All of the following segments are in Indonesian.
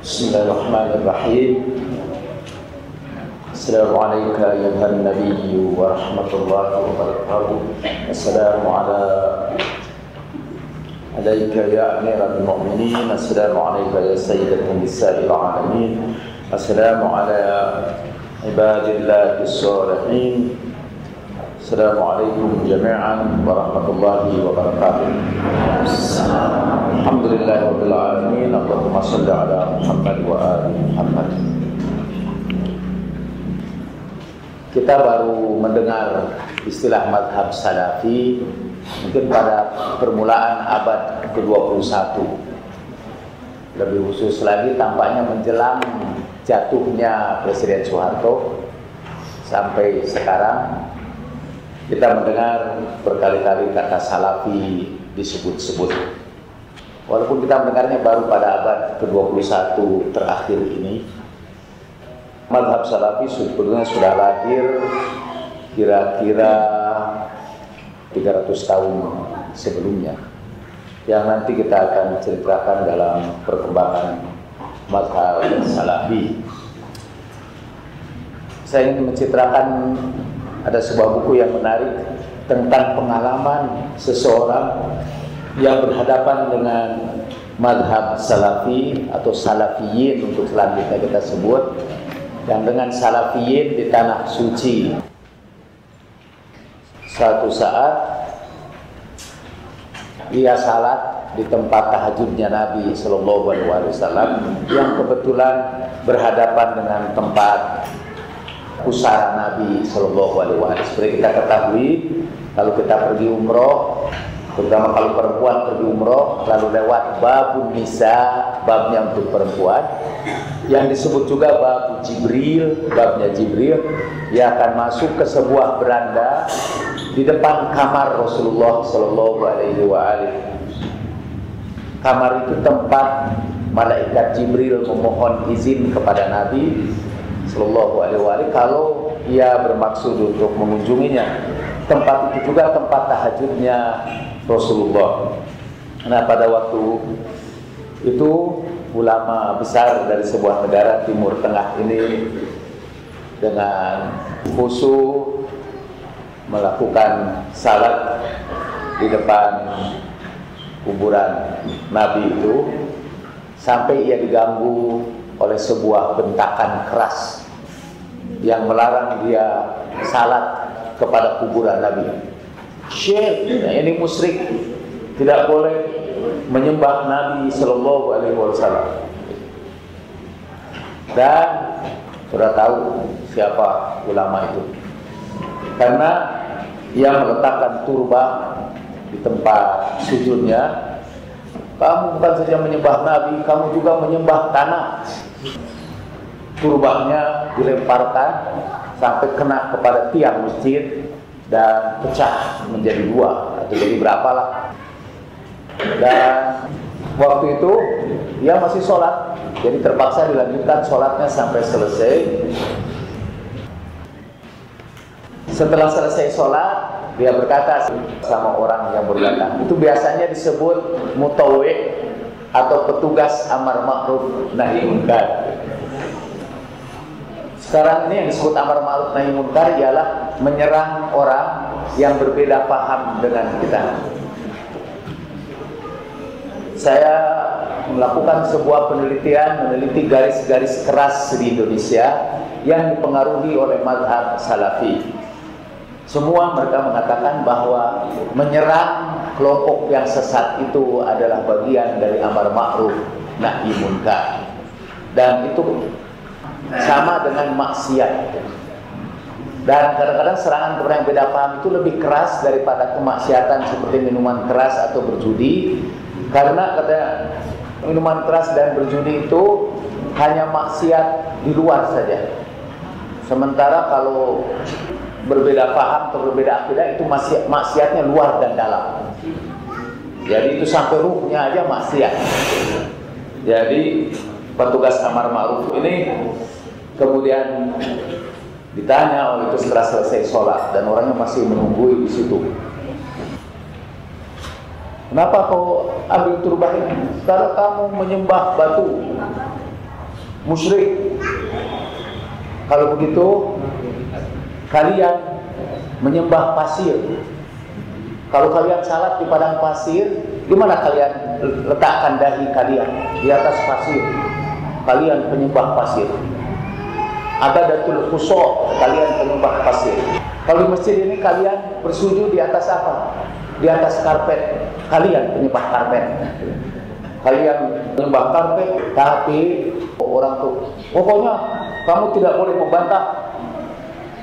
Bismillahirrahmanirrahim. Assalamualaikum ayuhan nabiyyu wa rahmatullahi wa barakatuh. Assalamu alayka ya amiral mu'minin. Assalamu alayka ya sayyidatan nisa'il alamin. Assalamu ala ibadillahi sholihin. Assalamualaikum jami'an warahmatullahi wabarakatuh. Alhamdulillahirabbil alamin. Allahumma shalli ala Muhammad wa ali Muhammad. Kita baru mendengar istilah mazhab salafi mungkin pada permulaan abad ke-21. Lebih khusus lagi tampaknya menjelang jatuhnya Presiden Soeharto sampai sekarang kita mendengar berkali-kali kata salafi disebut-sebut. Walaupun kita mendengarnya baru pada abad ke-21 terakhir ini, mazhab salafi sebetulnya sudah lahir kira-kira 300 tahun sebelumnya, yang nanti kita akan ceritakan dalam perkembangan mazhab salafi. Saya ingin mencitrakan ada sebuah buku yang menarik tentang pengalaman seseorang yang berhadapan dengan mazhab salafi atau salafiyin untuk selanjutnya kita sebut, yang dengan salafiyin di tanah suci. Suatu saat dia salat di tempat tahajudnya Nabi Sallallahu Alaihi Wasallam yang kebetulan berhadapan dengan tempat pusara Nabi Sallallahu Alaihi Wasallam. Seperti kita ketahui, kalau kita pergi umroh, terutama kalau perempuan pergi umroh, lalu lewat babun nisa, babnya untuk perempuan, yang disebut juga bab Jibril, babnya Jibril, ia akan masuk ke sebuah beranda di depan kamar Rasulullah Sallallahu Alaihi Wasallam. Kamar itu tempat malaikat Jibril memohon izin kepada Nabi Sallallahu Alaihi Wasallam kalau ia bermaksud untuk mengunjunginya. Tempat itu juga tempat tahajudnya Rasulullah. Nah, pada waktu itu ulama besar dari sebuah negara Timur Tengah ini dengan khusyuk melakukan salat di depan kuburan Nabi itu, sampai ia diganggu oleh sebuah bentakan keras yang melarang dia salat kepada kuburan Nabi. Syekh, ini musyrik, tidak boleh menyembah Nabi Sallallahu Alaihi Wasallam. Dan sudah tahu siapa ulama itu, karena ia meletakkan turba di tempat sujudnya. Kamu bukan saja menyembah Nabi, kamu juga menyembah tanah. Turbahnya dilemparkan sampai kena kepada tiang masjid dan pecah menjadi dua atau jadi berapalah. Dan waktu itu dia masih sholat, jadi terpaksa dilanjutkan sholatnya sampai selesai. Setelah selesai sholat, dia berkata sama orang yang berdatang, itu biasanya disebut mutawwi' atau petugas amar ma'ruf nahi munkar. Sekarang ini yang disebut amar ma'ruf nahi munkar ialah menyerang orang yang berbeda paham dengan kita. Saya melakukan sebuah penelitian, meneliti garis-garis keras di Indonesia yang dipengaruhi oleh mazhab salafi. Semua mereka mengatakan bahwa menyerang kelompok yang sesat itu adalah bagian dari amar ma'ruf nahi munkar, dan itu sama dengan maksiat. Dan kadang-kadang serangan kepada yang beda paham itu lebih keras daripada kemaksiatan seperti minuman keras atau berjudi, karena katanya minuman keras dan berjudi itu hanya maksiat di luar saja, sementara kalau berbeda paham atau berbeda akidah itu maksiatnya luar dan dalam. Jadi itu sampai ruhnya aja maksiat. Jadi petugas amar ma'ruf ini kemudian ditanya oleh itu setelah selesai sholat dan orangnya masih menunggu di situ. Kenapa kau ambil turban ini? Kalau kamu menyembah batu, musyrik. Kalau begitu kalian menyembah pasir. Kalau kalian salat di padang pasir, di mana kalian letakkan dahi kalian? Di atas pasir. Kalian penyembah pasir. Abadatul khusuk, kalian penyembah pasir. Kalau di masjid ini kalian bersujud di atas apa? Di atas karpet. Kalian penyembah karpet. Kalian penyembah karpet, tapi orang tuh pokoknya kamu tidak boleh membantah.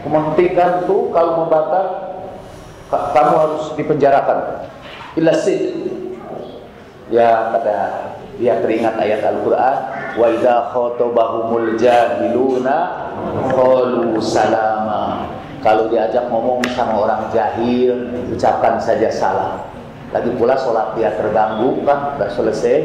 Menghentikan tuh, kalau membantah kamu harus dipenjarakan. Illa sid. Ya, kata dia teringat ayat Al-Qur'an, wa idza khatabahumul jahiluna qalu salama. Kalau diajak ngomong sama orang jahil, ucapkan saja salam. Lagi pula sholat dia terganggu kan, sudah selesai,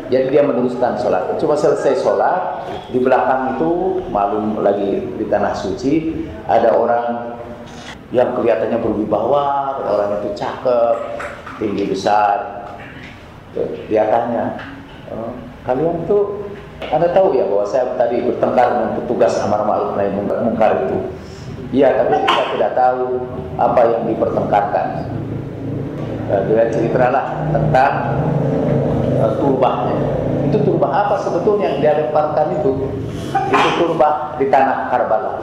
jadi dia meneruskan sholat. Cuma selesai sholat, di belakang itu malum lagi di tanah suci ada orang yang kelihatannya berwibawa, orang itu cakep, tinggi besar. Dia tanya, kalian tuh, Anda tahu ya bahwa saya tadi bertengkar dengan petugas amar ma'ruf nahi munkar itu? Iya, tapi kita tidak tahu apa yang dipertengkarkan. Dia ceritalah tentang turbahnya. Itu turbah apa sebetulnya yang dia lemparkan itu? Itu turbah di tanah Karbala.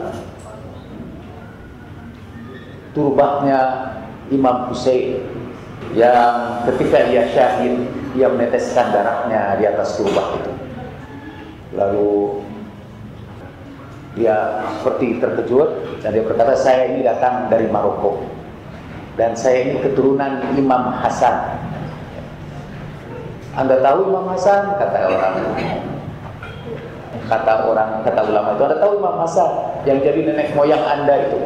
Turbahnya Imam Husain yang ketika ia syahid, ia meneteskan darahnya di atas turbah itu. Lalu dia seperti terkejut dan dia berkata, saya ini datang dari Maroko dan saya ini keturunan Imam Hasan. Anda tahu Imam Hasan? Kata ulama itu, Anda tahu Imam Hasan yang jadi nenek moyang Anda itu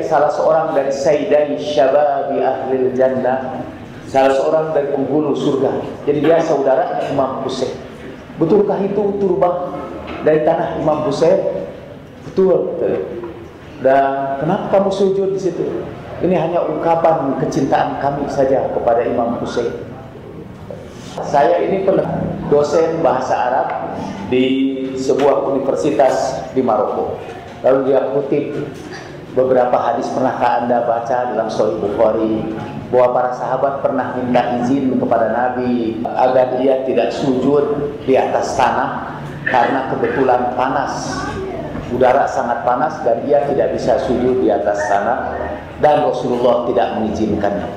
salah seorang dari Sayyidai Syababi Ahlil Jannah, salah seorang dari penghulu surga. Jadi dia saudaranya Imam Husain. Betulkah itu turbah dari tanah Imam Husain? Betul. Dan kenapa kamu sujud di situ? Ini hanya ungkapan kecintaan kami saja kepada Imam Husain. Saya ini pernah dosen bahasa Arab di sebuah universitas di Maroko. Lalu dia kutip beberapa hadis. Pernahkah Anda baca dalam Sahih Bukhari bahwa para sahabat pernah minta izin kepada Nabi agar dia tidak sujud di atas tanah karena kebetulan panas, udara sangat panas dan dia tidak bisa sujud di atas tanah, dan Rasulullah tidak mengizinkannya.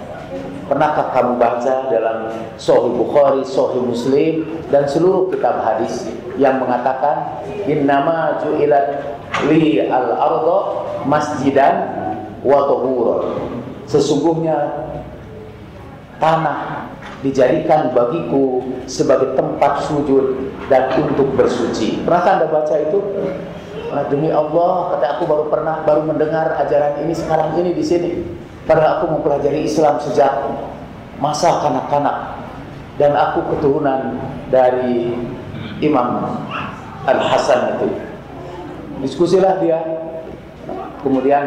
Pernahkah kamu baca dalam Sahih Bukhari, Sahih Muslim dan seluruh kitab hadis yang mengatakan innama ju'ilat li al-ardu masjidan wa tahuran. Sesungguhnya tanah dijadikan bagiku sebagai tempat sujud dan untuk bersuci. Pernahkah Anda baca itu? Nah, demi Allah, kata aku baru mendengar ajaran ini sekarang ini di sini. Padahal aku mempelajari Islam sejak masa kanak-kanak dan aku keturunan dari Imam Al-Hasan itu. Diskusilah dia. Kemudian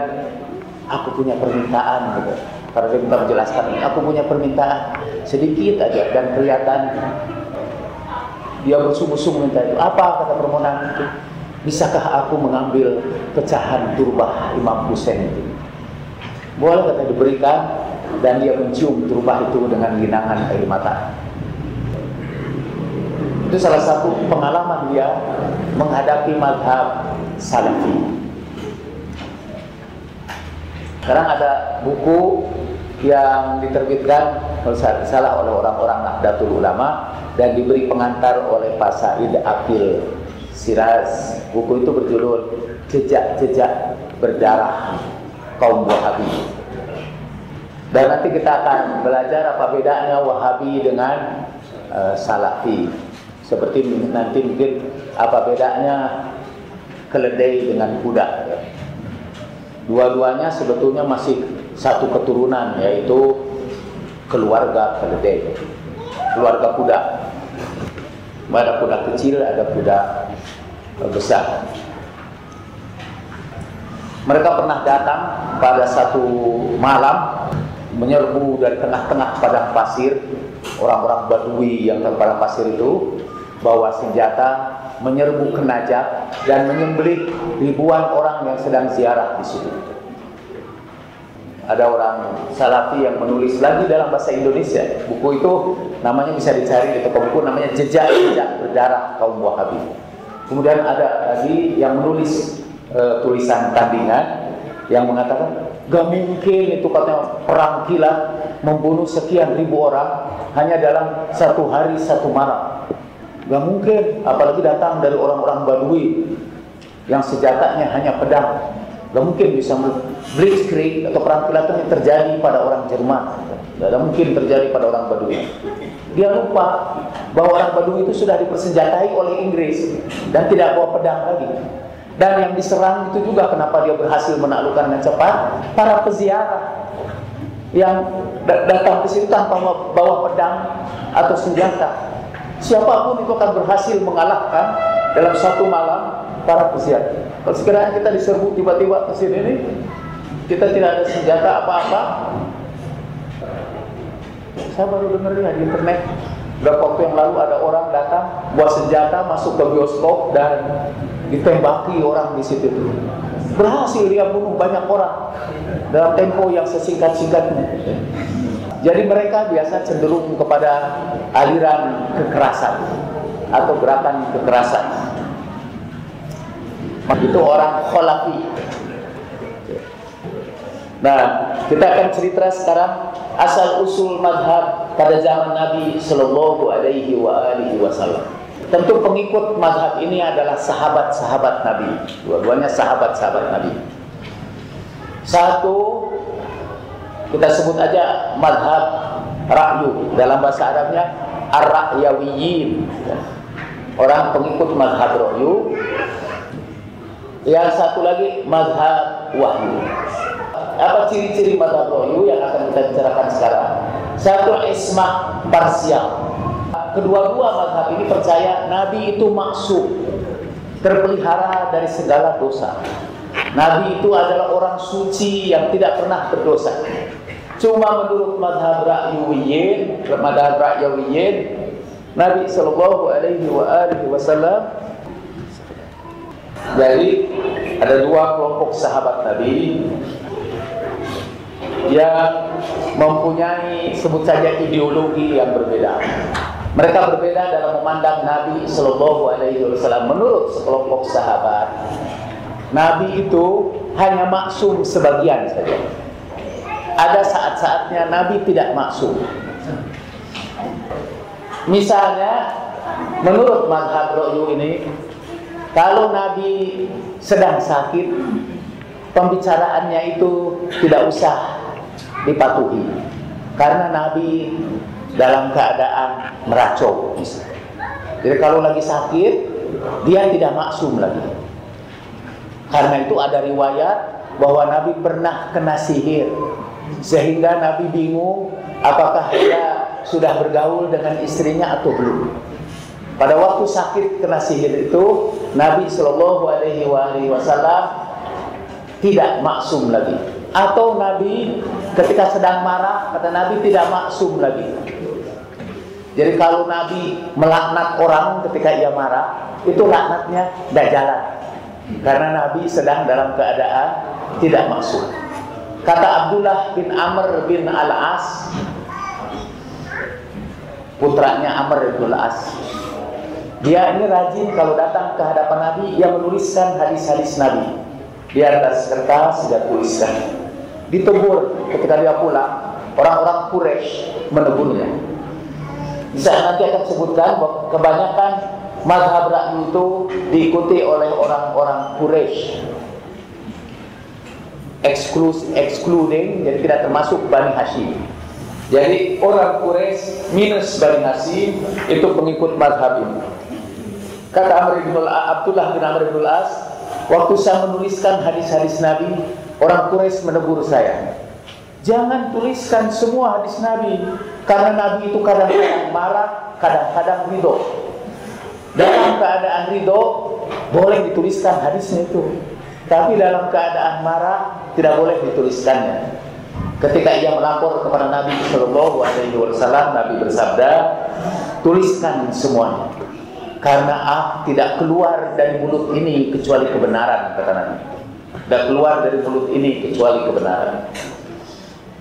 aku punya permintaan gitu. Karena dia minta menjelaskan, aku punya permintaan sedikit aja dan kelihatan dia bersungguh-sungguh minta itu. Apa kata permohonan itu? Bisakah aku mengambil pecahan turbah Imam Husain itu? Boleh, kata, diberikan, dan dia mencium turbah itu dengan ginangan air mata. Itu salah satu pengalaman dia menghadapi mazhab Salafi. Sekarang ada buku yang diterbitkan kalau tidak salah oleh orang-orang Nahdlatul Ulama dan diberi pengantar oleh Pak Said Akil Siraz. Buku itu berjudul Jejak-Jejak Berdarah Kaum Wahabi. Dan nanti kita akan belajar apa bedanya Wahabi dengan Salafi. Seperti nanti mungkin apa bedanya keledai dengan kuda. Dua-duanya sebetulnya masih satu keturunan, yaitu keluarga keledai, keluarga kuda. Ada kuda kecil, ada kuda besar. Mereka pernah datang pada satu malam menyerbu dari tengah-tengah padang pasir, orang-orang Badui yang di padang pasir itu, bawa senjata, menyerbu ke Najaf dan menyembelih ribuan orang yang sedang ziarah di situ. Ada orang Salafi yang menulis lagi dalam bahasa Indonesia. Buku itu namanya bisa dicari di toko buku, namanya Jejak-Jejak Berdarah Kaum Wahabi. Kemudian ada lagi yang menulis tulisan tandingan yang mengatakan gak mungkin itu katanya perang kilat membunuh sekian ribu orang hanya dalam satu hari satu malam. Gak mungkin, apalagi datang dari orang-orang Badui yang senjatanya hanya pedang. Gak mungkin bisa blitzkrieg atau perang kilat yang terjadi pada orang Jerman. Gak mungkin terjadi pada orang Badui. Dia lupa bahwa orang Badui itu sudah dipersenjatai oleh Inggris dan tidak bawa pedang lagi. Dan yang diserang itu juga kenapa dia berhasil menaklukkan dengan cepat? Para peziarah yang datang ke situ tanpa bawa pedang atau senjata. Siapapun itu akan berhasil mengalahkan dalam satu malam para peziarah. Kalau sekiranya kita diserbu tiba-tiba ke sini nih, kita tidak ada senjata apa-apa. Saya baru dengar di internet beberapa waktu yang lalu ada orang datang bawa senjata masuk ke bioskop dan ditembaki orang di situ. Berhasil dia bunuh banyak orang dalam tempo yang sesingkat-singkatnya. Jadi mereka biasa cenderung kepada aliran kekerasan atau gerakan kekerasan. Itu orang khalafi. Nah, kita akan cerita sekarang asal usul madhab pada zaman Nabi Sallallahu Alaihi Wasallam. Tentu pengikut madhab ini adalah sahabat-sahabat Nabi. Dua-duanya sahabat-sahabat Nabi. Satu, kita sebut aja madhab ra'yu. Dalam bahasa Arabnya ar-ra'yawiyin. Orang pengikut madhab ra'yu. Yang satu lagi mazhab wahyu. Apa ciri-ciri mazhab wahyu yang akan kita bicarakan sekarang? Satu, ismah parsial. Kedua-dua mazhab ini percaya Nabi itu maksum, terpelihara dari segala dosa. Nabi itu adalah orang suci yang tidak pernah berdosa. Cuma menurut mazhab ra'yawiyin, Nabi Sallallahu Alaihi Wasallam. Jadi ada dua kelompok sahabat Nabi yang mempunyai sebut saja ideologi yang berbeda. Mereka berbeda dalam memandang Nabi Sallallahu Alaihi Wasallam. Menurut sekelompok sahabat, Nabi itu hanya maksum sebagian saja. Ada saat-saatnya Nabi tidak maksum. Misalnya, menurut mazhab Ra'yu ini, kalau Nabi sedang sakit, pembicaraannya itu tidak usah dipatuhi, karena Nabi dalam keadaan meracau. Jadi kalau lagi sakit, dia tidak maksum lagi. Karena itu ada riwayat bahwa Nabi pernah kena sihir, sehingga Nabi bingung apakah dia sudah bergaul dengan istrinya atau belum. Pada waktu sakit kena sihir itu, Nabi Sallallahu Alaihi Wasallam tidak maksum lagi. Atau Nabi ketika sedang marah, kata Nabi tidak maksum lagi. Jadi kalau Nabi melaknat orang ketika ia marah, itu laknatnya tidak jalan, karena Nabi sedang dalam keadaan tidak maksum. Kata Abdullah bin Amr bin Al-As, putranya Amr bin Al-As, dia ini rajin kalau datang ke hadapan Nabi, ia menuliskan hadis-hadis Nabi di atas kertas, dia tuliskan. Ditegur ketika dia pulang, orang-orang Quraisy menegurnya. Saya nanti akan sebutkan bahwa kebanyakan mazhab Ra'yu itu diikuti oleh orang-orang Quraisy, excluding, jadi tidak termasuk Bani Hashim. Jadi orang Quraisy minus Bani Hashim itu pengikut mazhab ini. Kata Abdullah bin Amr bin Al-As, waktu saya menuliskan hadis-hadis Nabi, orang Quraisy menegur saya, jangan tuliskan semua hadis Nabi, karena Nabi itu kadang-kadang marah, kadang-kadang ridho. Dalam keadaan ridho boleh dituliskan hadisnya itu, tapi dalam keadaan marah tidak boleh dituliskannya. Ketika ia melapor kepada Nabi Sallallahu Alaihi Wasallam, Nabi bersabda, tuliskan semuanya. karena tidak keluar dari mulut ini kecuali kebenaran, kata Nabi. Tidak keluar dari mulut ini kecuali kebenaran.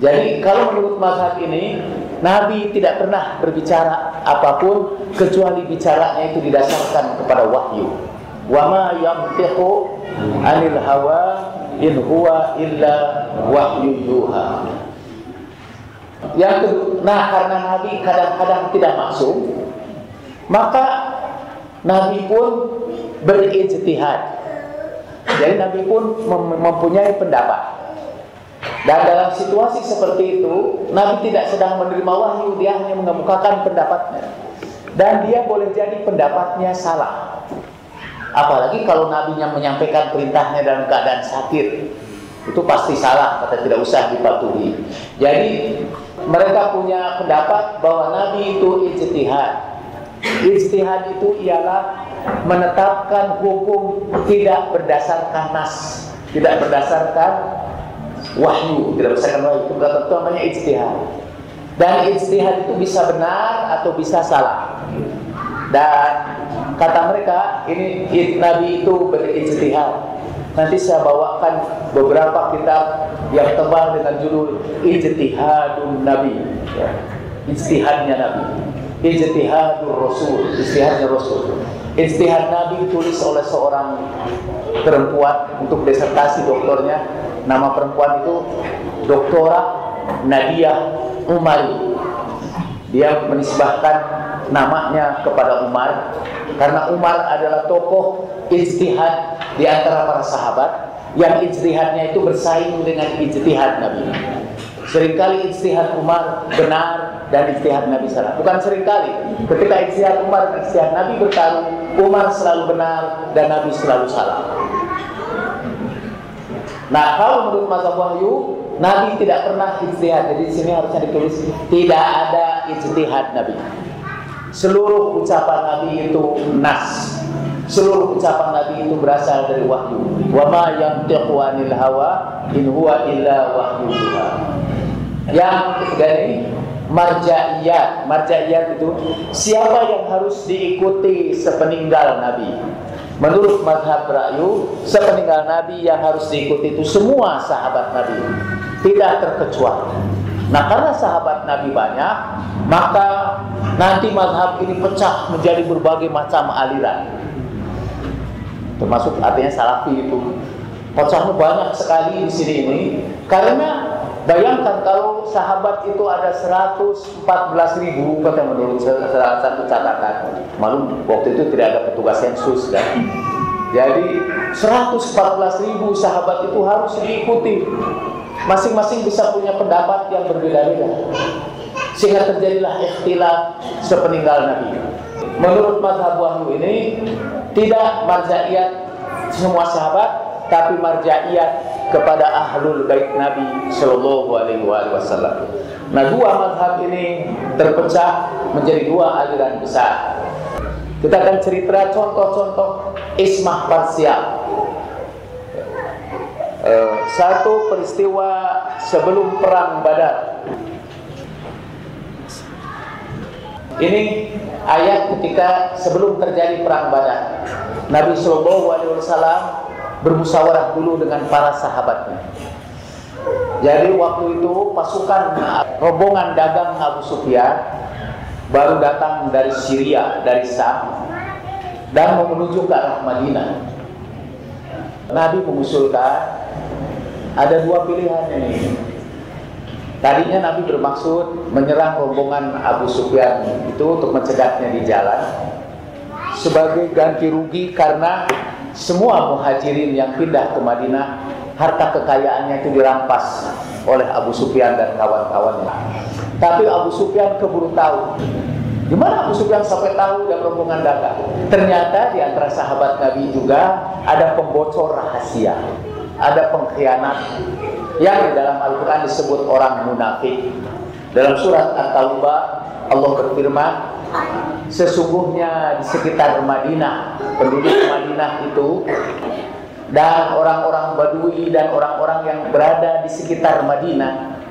Jadi kalau menurut mazhab ini, Nabi tidak pernah berbicara apapun kecuali bicaranya itu didasarkan kepada wahyu. Wa ma yantiqu 'anil hawa in huwa illa wahyu yuha. Yang kedua, karena Nabi kadang-kadang tidak maksum, maka Nabi pun berijtihad. Jadi Nabi pun mempunyai pendapat. Dan dalam situasi seperti itu, Nabi tidak sedang menerima wahyu, dia hanya mengemukakan pendapatnya. Dan dia boleh jadi pendapatnya salah. Apalagi kalau Nabinya menyampaikan perintahnya dalam keadaan sakit, itu pasti salah, kata tidak usah dipatuhi. Jadi mereka punya pendapat bahwa Nabi itu ijtihad. Ijtihad itu ialah menetapkan hukum tidak berdasarkan nas, tidak berdasarkan wahyu, tidak berdasarkan wahyu, itu namanya ijtihad. Dan ijtihad itu bisa benar atau bisa salah. Dan kata mereka, ini Nabi itu berijtihad. Nanti saya bawakan beberapa kitab yang tebal dengan judul Ijtihadun Nabi, ya. Ijtihadnya Nabi, Ijtihadur Rasul, ijtihadnya Rasul. Ijtihad Nabi ditulis oleh seorang perempuan untuk disertasi doktornya. Nama perempuan itu Doktora Nadia Umari. Dia menisbahkan namanya kepada Umar karena Umar adalah tokoh ijtihad di antara para sahabat yang ijtihadnya itu bersaing dengan ijtihad Nabi. Seringkali ijtihad Umar benar dan ijtihad Nabi salah. Bukan seringkali. Ketika ijtihad Umar dan ijtihad Nabi bertarung, Umar selalu benar dan Nabi selalu salah. Nah, kalau menurut mazhab wahyu, Nabi tidak pernah ijtihad. Jadi di sini harusnya ditulis tidak ada ijtihad Nabi. Seluruh ucapan Nabi itu nas. Seluruh ucapan Nabi itu berasal dari wahyu. Wa ma yantiqu 'anil hawa in huwa illa wahyu yuha. Yang ketiga ini marja'iyat. Marja'iyat itu siapa yang harus diikuti sepeninggal Nabi. Menurut mazhab Ra'yu, sepeninggal Nabi yang harus diikuti itu semua sahabat Nabi, tidak terkecuali. Nah, karena sahabat Nabi banyak, maka nanti mazhab ini pecah menjadi berbagai macam aliran. Termasuk artinya salafi itu. Pecahnya banyak sekali di sini ini. Karena bayangkan kalau sahabat itu ada 114.000, kata menurut salah satu catatan. Malum waktu itu tidak ada petugas sensus kan. Jadi 114.000 sahabat itu harus diikuti. Masing-masing bisa punya pendapat yang berbeda-beda. Sehingga terjadilah ikhtilaf sepeninggal Nabi. Menurut mazhab wahyu ini tidak marja'iyat semua sahabat, tapi marja'iyat kepada ahlul bait Nabi Sallallahu Alaihi Wasallam. Nah, dua mazhab ini terpecah menjadi dua aliran besar. Kita akan cerita contoh-contoh ismah parsial. Satu peristiwa sebelum perang Badar. Ini ayat ketika sebelum terjadi perang Badar. Nabi Sallallahu Alaihi Wasallam bermusyawarah dulu dengan para sahabatnya. Jadi waktu itu pasukan rombongan dagang Abu Sufyan baru datang dari Syria, dari Sam, dan mau menuju ke arah Madinah. Nabi mengusulkan ada dua pilihan ini. Tadinya Nabi bermaksud menyerang rombongan Abu Sufyan itu untuk mencegahnya di jalan sebagai ganti rugi karena semua muhajirin yang pindah ke Madinah harta kekayaannya itu dirampas oleh Abu Sufyan dan kawan-kawannya. Tapi Abu Sufyan keburu tahu. Gimana Abu Sufyan sampai tahu dan rombongan dagang? Ternyata di antara sahabat Nabi juga ada pembocor rahasia, ada pengkhianat yang di dalam Al-Quran disebut orang munafik. Dalam surat At-Taubah Allah berfirman, sesungguhnya di sekitar Madinah, penduduk Madinah itu dan orang-orang Badui dan orang-orang yang berada di sekitar Madinah,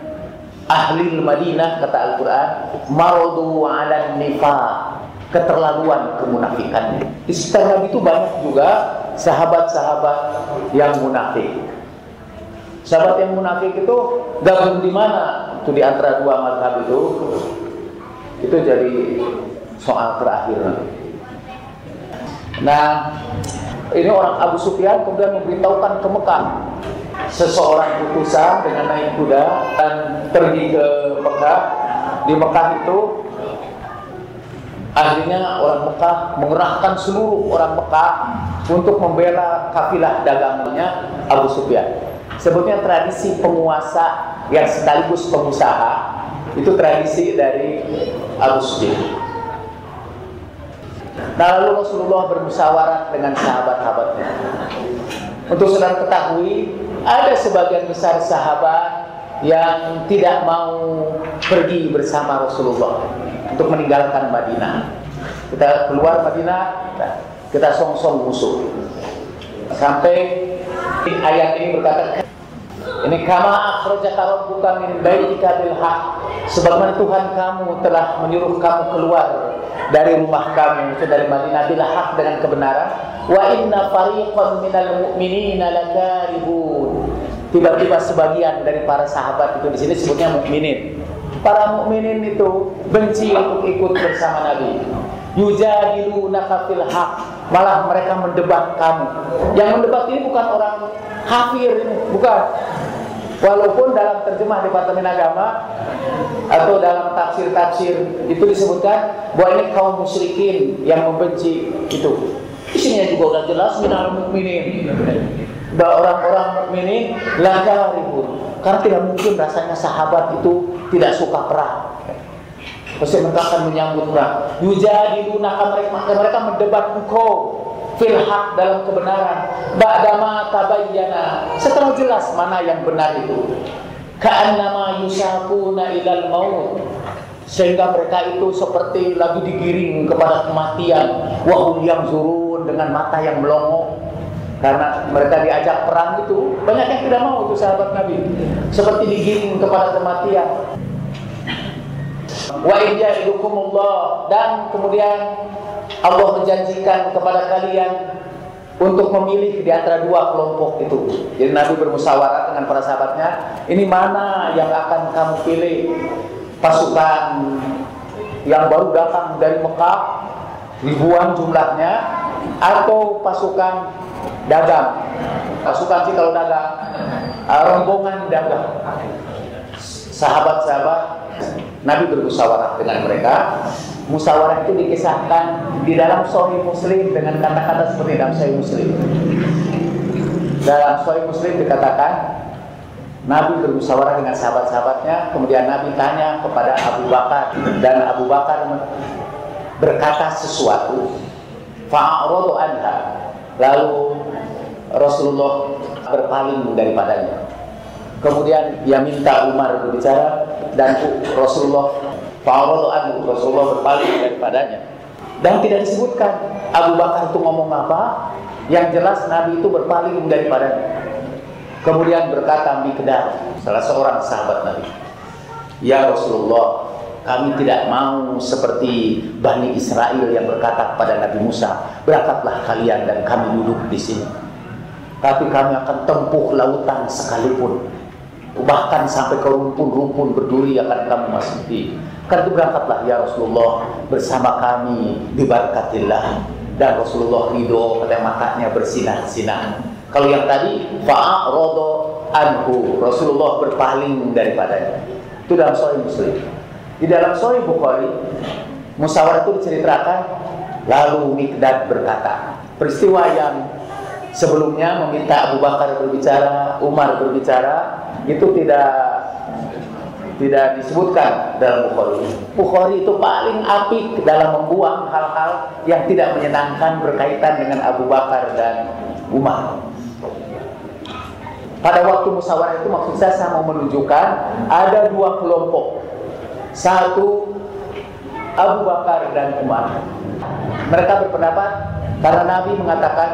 ahli Madinah, kata Al-Quran, maradu 'alan nifaq, keterlaluan kemunafikannya. Di sekitar Nabi itu banyak juga sahabat-sahabat yang munafik. Sahabat yang munafik itu gabung di mana? Itu di antara dua mazhab itu jadi soal terakhir. Nah, ini orang Abu Sufyan kemudian memberitahukan ke Mekah, seseorang utusan dengan naik kuda dan pergi ke Mekah. Di Mekah itu akhirnya orang Mekah mengerahkan seluruh orang Mekah untuk membela kafilah dagangnya Abu Sufyan. Sebutnya tradisi penguasa yang sekaligus pengusaha. Itu tradisi dari Abu Sufyan. Nah, lalu Rasulullah bermusyawarah dengan sahabat-sahabatnya. Untuk saudara ketahui, ada sebagian besar sahabat yang tidak mau pergi bersama Rasulullah untuk meninggalkan Madinah. Kita keluar Madinah, kita song-song musuh. Sampai ayat ini berkata, ini kama akhrajaka rabbuka min baitika bil haqq, sebagaimana Tuhan kamu telah menyuruh kamu keluar dari rumah kamu, itu dari Madinah, bil haqq, dengan kebenaran. Wa inna fariqan minal mu'minina lakarihun. Tiba-tiba sebagian dari para sahabat itu, di sini sebutnya mukminin. Para mukminin itu benci untuk ikut bersama Nabi. Yujadilunaka fil haqq, malah mereka mendebat kamu. Yang mendebat ini bukan orang kafir, ini bukan. Walaupun dalam terjemah Departemen Agama atau dalam tafsir-tafsir itu disebutkan bahwa ini kaum musyrikin yang membenci itu. Di sini juga sudah jelas minal mukminin. Bahwa orang-orang mukminin lakarihun, karena tidak mungkin rasanya sahabat itu tidak suka perang. Pasti mereka akan menyambut perang. Yujadilunaka, mereka mendebat engkau fil haq, dalam kebenaran. Ba'dama tabayyana, setelah jelas mana yang benar itu. Ka'annama yusaquna ilal maut, sehingga mereka itu seperti lagi digiring kepada kematian. Wa hum yanzurun, dengan mata yang melongo. Karena mereka diajak perang itu, banyak yang tidak mau itu sahabat Nabi, seperti digiring kepada kematian. Wa idya'idukumullah, dan kemudian Allah menjanjikan kepada kalian untuk memilih di antara dua kelompok itu. Jadi Nabi bermusyawarah dengan para sahabatnya, ini mana yang akan kamu pilih? Pasukan yang baru datang dari Mekah, ribuan jumlahnya, atau pasukan dagang? Pasukan sih kalau dagang, rombongan dagang. Sahabat-sahabat Nabi bermusyawarah dengan mereka. Musyawarah itu dikisahkan di dalam Sahih Muslim dengan kata-kata seperti dalam Sahih Muslim. Dalam Sahih Muslim dikatakan Nabi bermusyawarah dengan sahabat-sahabatnya, kemudian Nabi tanya kepada Abu Bakar, dan Abu Bakar berkata sesuatu, fa'aradu anha, lalu Rasulullah berpaling daripadanya. Kemudian ia minta Umar berbicara, dan Rasulullah fa'aradu anhu, Rasulullah berpaling daripadanya. Dan tidak disebutkan Abu Bakar itu ngomong apa, yang jelas Nabi itu berpaling daripadanya. Kemudian berkata Miqdad, salah seorang sahabat Nabi, ya Rasulullah, kami tidak mau seperti Bani Israel yang berkata kepada Nabi Musa, berangkatlah kalian dan kami duduk di sini. Tapi kami akan tempuh lautan sekalipun, bahkan sampai ke rumpun-rumpun berduri akan kami masuki. Karena itu berangkatlah ya Rasulullah bersama kami di barakatillah. Dan Rasulullah ridho, pada matanya bersinar-sinar. Kalau yang tadi fa'arada anhu, Rasulullah berpaling daripadanya. Itu dalam Sahih Muslim. Di dalam Sahih Bukhari, musyawarah itu diceritakan, lalu Miqdad berkata, peristiwa yang sebelumnya meminta Abu Bakar berbicara, Umar berbicara, itu tidak disebutkan dalam Bukhari. Bukhari itu paling apik dalam membuang hal-hal yang tidak menyenangkan berkaitan dengan Abu Bakar dan Umar. Pada waktu musyawarah itu maksud saya mau menunjukkan ada dua kelompok. Satu, Abu Bakar dan Umar. Mereka berpendapat, karena Nabi mengatakan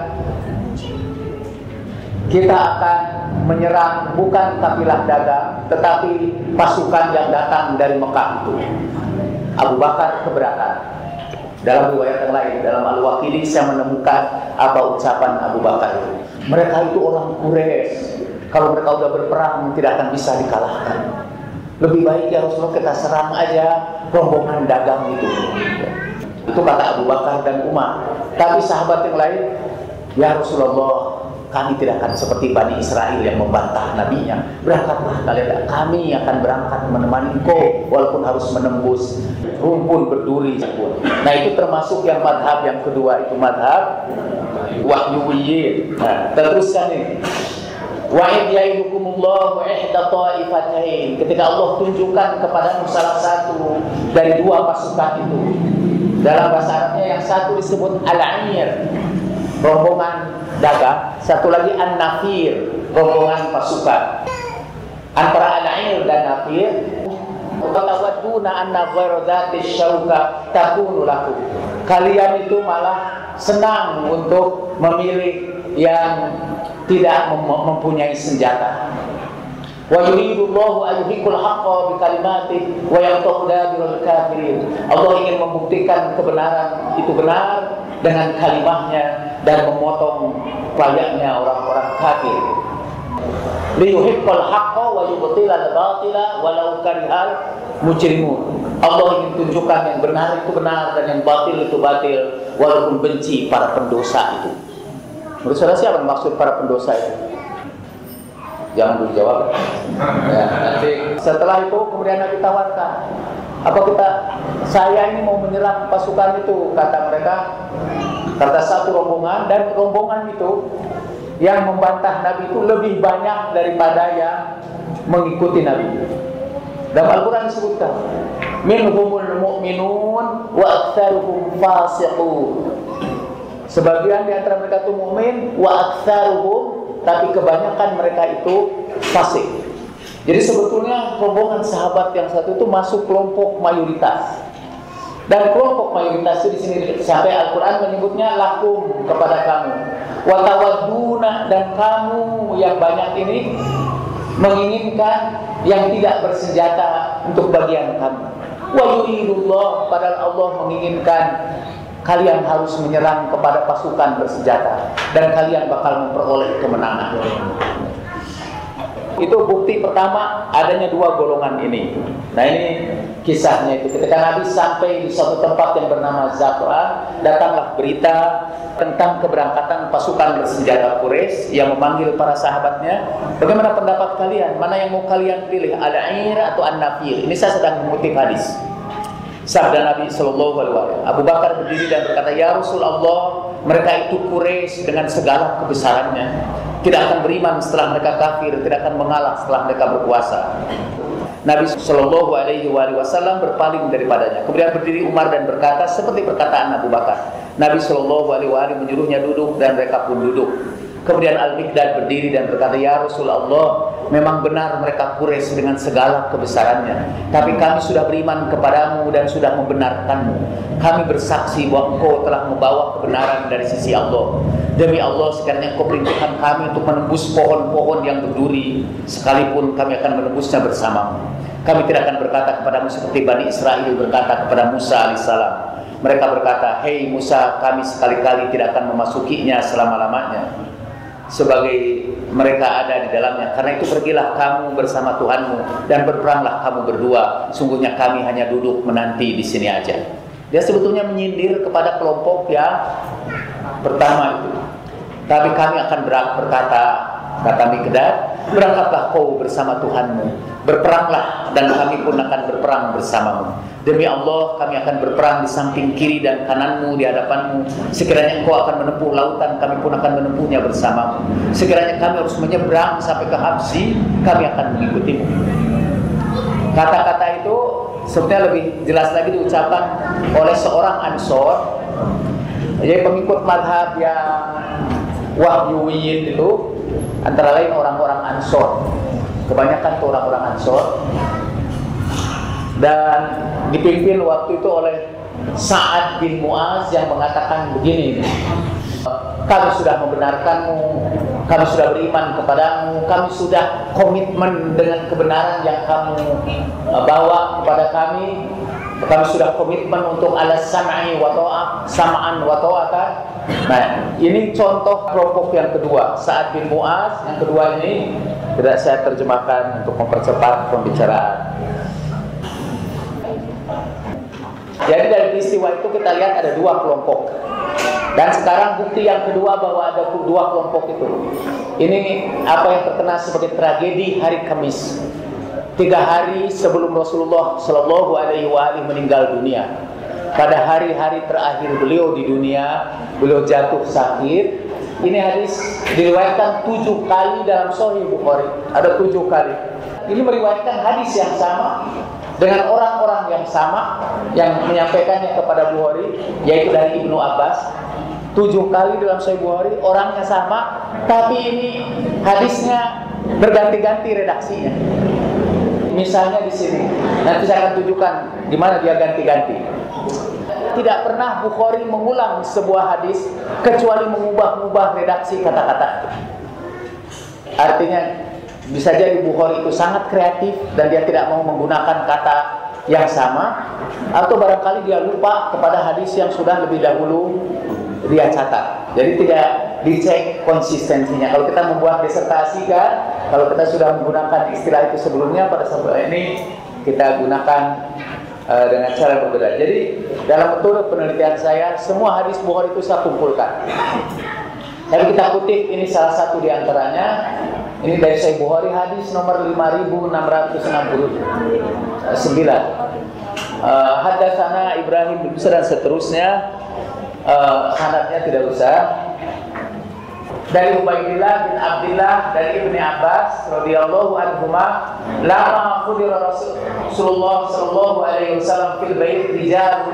kita akan menyerang bukan kafilah dagang, tetapi pasukan yang datang dari Mekah itu. Abu Bakar keberatan. Dalam riwayat yang lain, dalam Al-Waqidi saya menemukan apa ucapan Abu Bakar itu. Mereka itu orang Quraisy. Kalau mereka udah berperang tidak akan bisa dikalahkan. Lebih baik ya Rasulullah kita serang aja rombongan dagang itu. Itu kata Abu Bakar dan Umar. Tapi sahabat yang lain, ya Rasulullah, kami tidak akan seperti Bani Israel yang membantah nabinya. Berangkatlah kalian, kami akan berangkat menemani engkau walaupun harus menembus rumpun berduri. Nah itu termasuk yang madhab yang kedua, itu madhab wahyuwiyin. Nah teruskan ini, wa'id ya'idukumullahu ihda ta'ifatain. Ketika Allah tunjukkan kepadamu salah satu dari dua pasukan itu, dalam bahasa Arabnya yang satu disebut al-amir, rombongan dagang, satu lagi an-nafir, rombongan pasukan. Antara al-amir dan nafir, tawaduna anna ghayra dzati syauka takunu lakum. Kalian itu malah senang untuk memilih yang tidak mempunyai senjata. Wa yuridullahu ayyuhiqul haqqo bi kalimatih wa yaqta'u dabirul kafirin. Allah ingin membuktikan kebenaran itu benar dengan kalimahnya dan memotong payahnya orang-orang kafir. Liyuhiqqal haqqo wa yubtilal batila walau karihal mujrimun. Allah ingin tunjukkan yang benar itu benar dan yang batil itu batil walaupun benci para pendosa itu. Menurut saudara siapa maksud para pendosa itu? Jangan dulu jawab. Ya, nanti setelah itu kemudian Nabi tawarkan, apa saya ini mau menyerang pasukan itu, kata mereka, kata satu rombongan, dan rombongan itu yang membantah Nabi itu lebih banyak daripada yang mengikuti Nabi. Dalam Al-Quran disebutkan, minhumul mu'minun wa aktsaruhum fasiqun. Sebagian di antara mereka itu mukmin, wa aktsaruhum, tapi kebanyakan mereka itu fasik. Jadi sebetulnya rombongan sahabat yang satu itu masuk kelompok mayoritas. Dan kelompok mayoritas itu di sini sampai Al-Quran menyebutnya lakum, kepada kamu. Wa tawadduna, dan kamu yang banyak ini menginginkan yang tidak bersenjata untuk bagian kamu. Wa yuridullah, padahal Allah menginginkan kalian harus menyerang kepada pasukan bersenjata dan kalian bakal memperoleh kemenangan. Itu bukti pertama adanya dua golongan ini. Nah ini kisahnya itu. Ketika Nabi sampai di suatu tempat yang bernama Zafran, datanglah berita tentang keberangkatan pasukan bersenjata Quraisy yang memanggil para sahabatnya, bagaimana pendapat kalian? Mana yang mau kalian pilih, al-air atau an-nafir? Ini saya sedang mengutip hadis. Sabda Nabi Sallallahu Alaihi Wasallam. Abu Bakar berdiri dan berkata, ya Rasulullah, mereka itu Quraisy dengan segala kebesarannya tidak akan beriman setelah mereka kafir, tidak akan mengalah setelah mereka berkuasa. Nabi Sallallahu Alaihi Wasallam berpaling daripadanya. Kemudian berdiri Umar dan berkata seperti perkataan Abu Bakar. Nabi Sallallahu Alaihi Wasallam menyuruhnya duduk dan mereka pun duduk. Kemudian Al-Miqdad berdiri dan berkata, ya Rasulullah, memang benar mereka Quraisy dengan segala kebesarannya, tapi kami sudah beriman kepadamu dan sudah membenarkanmu. Kami bersaksi bahwa engkau telah membawa kebenaran dari sisi Allah. Demi Allah, sekiranya engkau perintahkan kami untuk menembus pohon-pohon yang berduri, sekalipun kami akan menembusnya bersamamu. Kami tidak akan berkata kepadamu seperti Bani Israel berkata kepada Musa alaihissalam. Mereka berkata, hei Musa, kami sekali-kali tidak akan memasukinya selama-lamanya sebagai mereka ada di dalamnya. Karena itu pergilah kamu bersama Tuhanmu dan berperanglah kamu berdua. Sungguhnya kami hanya duduk menanti di sini aja. Dia sebetulnya menyindir kepada kelompok yang pertama itu. Tapi kami akan berkata, kata Miqdad, berangkatlah kau bersama Tuhanmu, berperanglah dan kami pun akan berperang bersamamu. Demi Allah, kami akan berperang di samping kiri dan kananmu, di hadapanmu. Sekiranya engkau akan menempuh lautan, kami pun akan menempuhnya bersamamu. Sekiranya kami harus menyeberang sampai ke Habsi, kami akan mengikutimu. Kata-kata itu sebenarnya lebih jelas lagi diucapkan oleh seorang Ansor, jadi pengikut madhab yang wahyuwiyin itu, antara lain orang-orang Ansor. Kebanyakan itu orang-orang Ansor. Dan dipimpin waktu itu oleh Sa'ad bin Mu'az yang mengatakan begini, kami sudah membenarkanmu, kami sudah beriman kepadamu, kami sudah komitmen dengan kebenaran yang kamu bawa kepada kami, Kami sudah komitmen untuk ala sam'i wa ta'ah, sam'an wa ta'atan. Nah, ini contoh kelompok yang kedua, Sa'ad bin Mu'az. Yang kedua ini tidak saya terjemahkan untuk mempercepat pembicaraan. Jadi dari peristiwa itu kita lihat ada dua kelompok. Dan sekarang bukti yang kedua bahwa ada dua kelompok itu. Ini apa yang terkenal sebagai tragedi hari Kamis. 3 hari sebelum Rasulullah Shallallahu Alaihi Wasallam meninggal dunia. Pada hari-hari terakhir beliau di dunia, beliau jatuh sakit. Ini hadis diriwayatkan 7 kali dalam Sahih Bukhari. Ada 7 kali. Ini meriwayatkan hadis yang sama dengan orang-orang yang sama yang menyampaikannya kepada Bukhari, yaitu dari Ibnu Abbas. 7 kali dalam Sahih Bukhari, orangnya sama, tapi ini hadisnya berganti-ganti redaksinya. Misalnya di sini, nanti saya akan tunjukkan di mana dia ganti-ganti. Tidak pernah Bukhari mengulang sebuah hadis kecuali mengubah-ubah redaksi kata-kata. Artinya bisa jadi Bukhari itu sangat kreatif dan dia tidak mau menggunakan kata yang sama, atau barangkali dia lupa kepada hadis yang sudah lebih dahulu dia catat. Jadi tidak dicek konsistensinya. Kalau kita membuat disertasi kan, kalau kita sudah menggunakan istilah itu sebelumnya, pada saat ini kita gunakan dengan cara berbeda. Jadi dalam metode penelitian saya, semua hadis Bukhari itu saya kumpulkan. Tapi kita kutip ini salah satu di antaranya. Ini dari Sahih Bukhari, hadis nomor 5669. Haddatsana Ibrahim bin Musa dan seterusnya. Sanadnya tidak usah. Dari Ubaidillah bin Abdullah dari Ibni Abbas radhiyallahu anhuma, lama qudira Rasulullah sallallahu alaihi wasallam fil bait rijal,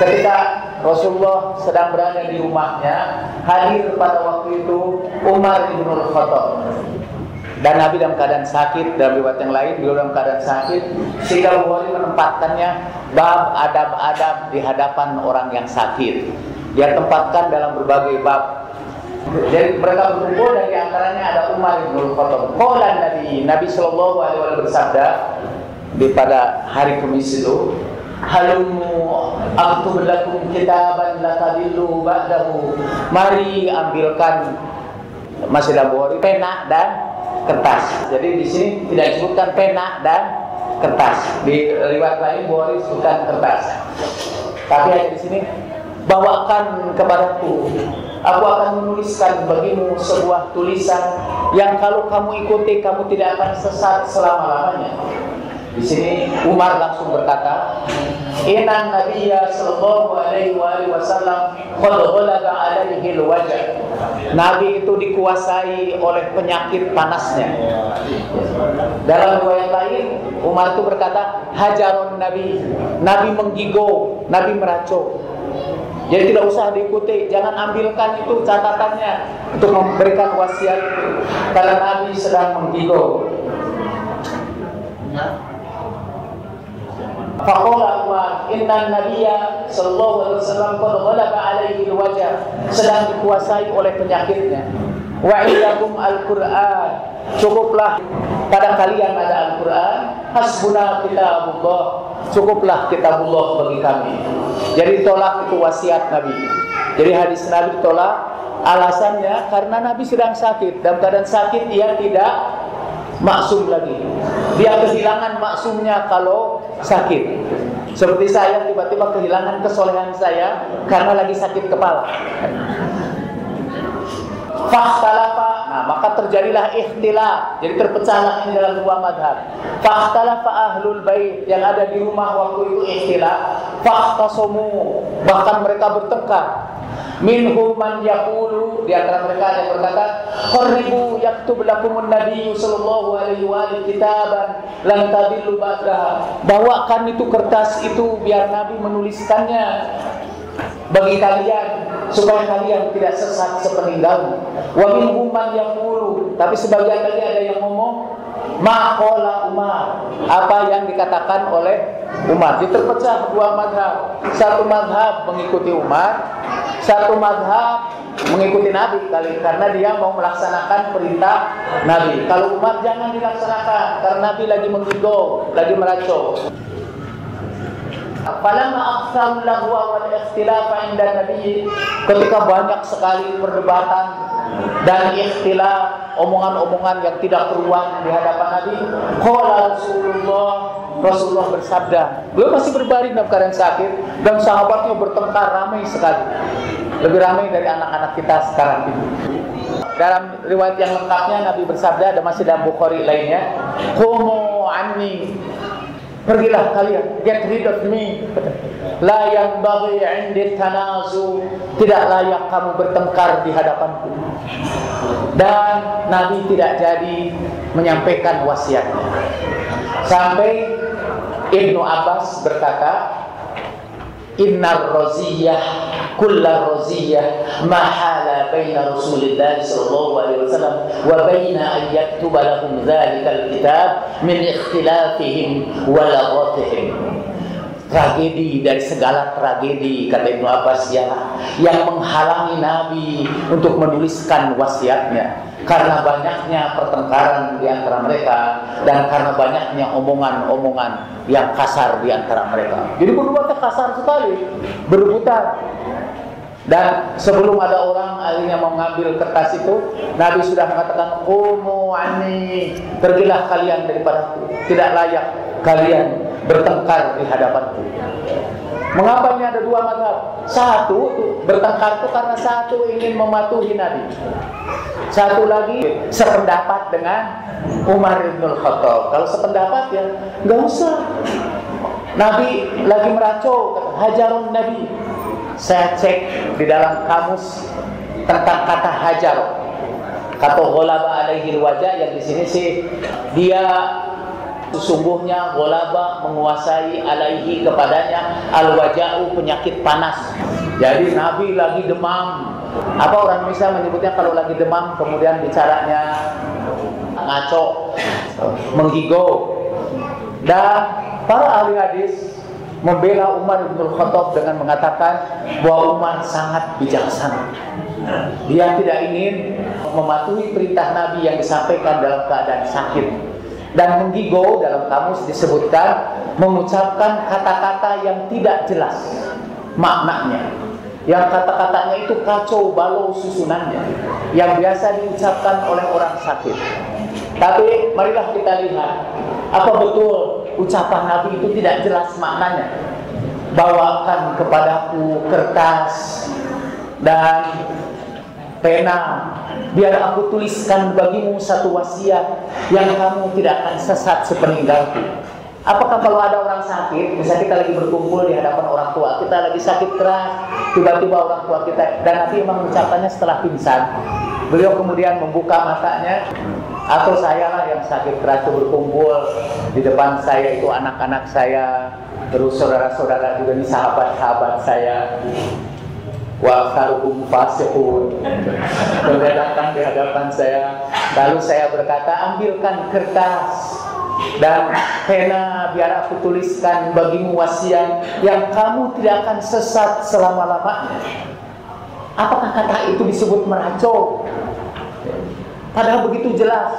ketika Rasulullah sedang berada di rumahnya, hadir pada waktu itu Umar bin Khattab. Dan Nabi dalam keadaan sakit, dalam riwayat yang lain beliau dalam keadaan sakit, sehingga Bukhari menempatkannya bab adab-adab di hadapan orang yang sakit. Dia tempatkan dalam berbagai bab. Jadi mereka berkumpul, dan di antaranya ada Umar bin Khattab. Qala Nabi sallallahu alaihi wasallam bersabda di pada hari Kamis itu, halumu aktub lakum kitaban la tadillu ba'dahu. Mari ambilkan, masih dalam Bukhari, pena dan kertas. Jadi di sini tidak disebutkan pena dan kertas. Di riwayat lain Bukhari disebutkan kertas. Tapi ada di sini, bawakan kepadaku, aku akan menuliskan bagimu sebuah tulisan yang kalau kamu ikuti kamu tidak akan sesat selama-lamanya. Di sini Umar langsung berkata, Inna Nabiyya sallallahu alaihi wasallam qad ghalaba alaihi al-wajh. Nabi itu dikuasai oleh penyakit panasnya. Dalam riwayat lain Umar itu berkata, hajarun Nabi, Nabi menggigo, Nabi meracau. Jadi tidak usah diikuti, jangan ambilkan itu catatannya untuk memberikan wasiat itu, karena Nabi sedang menggigo. Faqala Umar, inna Nabiyya sallallahu alaihi wasallam qad ghalaba alaihi al-wajh, sedang dikuasai oleh penyakitnya. Wa indakum al-Qur'an, cukuplah pada kalian ada Al-Qur'an. Hasbuna kitabullah, cukuplah kitabullah bagi kami. Jadi tolak itu wasiat Nabi. Jadi hadis Nabi ditolak, alasannya karena Nabi sedang sakit. Dalam keadaan sakit ia tidak maksum lagi. Dia kehilangan maksumnya kalau sakit. Seperti saya tiba-tiba kehilangan kesolehan saya karena lagi sakit kepala. Fakhtalafa, nah maka terjadilah ikhtilaf. Jadi terpecahlah ini dalam dua madhab. Fakhtalafa ahlul bait, yang ada di rumah waktu itu ikhtilaf. Fakhtasomu, bahkan mereka bertengkar. Minhum man yaqulu, di antara mereka ada yang berkata, qarribu yaktub lakumun nabiyyu sallallahu alaihi wa alihi kitaban lan tadillu ba'daha. Bawakan itu kertas itu biar Nabi menuliskannya bagi kalian supaya kalian tidak sesat sepeninggalmu. Wa minhum man yaqulu, tapi sebagian lagi ada yang ngomong ma qala Umar, apa yang dikatakan oleh Umar. Jadi terpecah dua madhab. Satu madhab mengikuti Umar, satu madhab mengikuti Nabi karena dia mau melaksanakan perintah Nabi. Kalau Umar jangan dilaksanakan karena Nabi lagi menggigo, lagi meracau. Falamma aktsarul lahwa wal ikhtilafa 'inda Nabi, ketika banyak sekali perdebatan dan ikhtilaf, omongan-omongan yang tidak beruang di hadapan Nabi, qala Rasulullah bersabda, beliau masih berbaring dalam keadaan sakit dan sahabatnya bertengkar ramai sekali, lebih ramai dari anak-anak kita sekarang ini. Dalam riwayat yang lengkapnya Nabi bersabda, ada masih dalam Bukhari lainnya, qumu anni, pergilah kalian, get rid of me. La yanbaghi 'indi tanazu, tidak layak kamu bertengkar di hadapanku. Dan Nabi tidak jadi menyampaikan wasiatnya. Sampai Ibnu Abbas berkata, Innar roziyah kullar roziyah mahala baina Rasulillah sallallahu alaihi wasallam wa baina an yaktuba lahum dzalikal kitab min ikhtilafihim wa laghatihim. Tragedi dari segala tragedi, kata Ibnu Abbas, ialah yang menghalangi Nabi untuk menuliskan wasiatnya, karena banyaknya pertengkaran di antara mereka dan karena banyaknya omongan-omongan yang kasar di antara mereka. Jadi berbuatnya kasar sekali, berebutan. Dan sebelum ada orang akhirnya mengambil kertas itu, Nabi sudah mengatakan, qumu anni, pergilah kalian daripadaku, tidak layak kalian bertengkar di hadapanku. Mengapa ini ada dua mazhab? Satu, bertengkar itu karena satu ingin mematuhi Nabi, satu lagi sependapat dengan Umar bin Khattab. Kalau sependapat ya nggak usah. Nabi lagi meracau, hajarun Nabi. Saya cek di dalam kamus tentang kata hajar, kata ghalaba alaihi wajah, yang di sini sih dia sesungguhnya ghalaba menguasai alaihi kepadanya al-waja'u, penyakit panas. Jadi Nabi lagi demam. Apa orang bisa menyebutnya kalau lagi demam kemudian bicaranya ngaco, menggigau. Dan para ahli hadis membela Umar bin Khattab dengan mengatakan bahwa Umar sangat bijaksana. Dia tidak ingin mematuhi perintah Nabi yang disampaikan dalam keadaan sakit. Dan menggigau dalam kamus disebutkan mengucapkan kata-kata yang tidak jelas maknanya, yang kata-katanya itu kacau balau susunannya, yang biasa diucapkan oleh orang sakit. Tapi marilah kita lihat, apa betul ucapan Nabi itu tidak jelas maknanya? Bawakan kepadaku kertas dan pena, biar aku tuliskan bagimu satu wasiat yang kamu tidak akan sesat sepeninggalku. Apakah kalau ada orang sakit, misalnya kita lagi berkumpul di hadapan orang tua, kita lagi sakit keras, tiba-tiba orang tua kita, dan Nabi memang mengucapkannya setelah pingsan, beliau kemudian membuka matanya, atau saya lah yang sakit keras itu berkumpul di depan saya, itu anak-anak saya, terus saudara-saudara juga, ini sahabat-sahabat saya, wa aksaruhum fasiqun, datang di hadapan saya, lalu saya berkata, ambilkan kertas dan pena, biar aku tuliskan bagimu wasiat yang kamu tidak akan sesat selama-lamanya. Apakah kata itu disebut meracau? Padahal begitu jelas.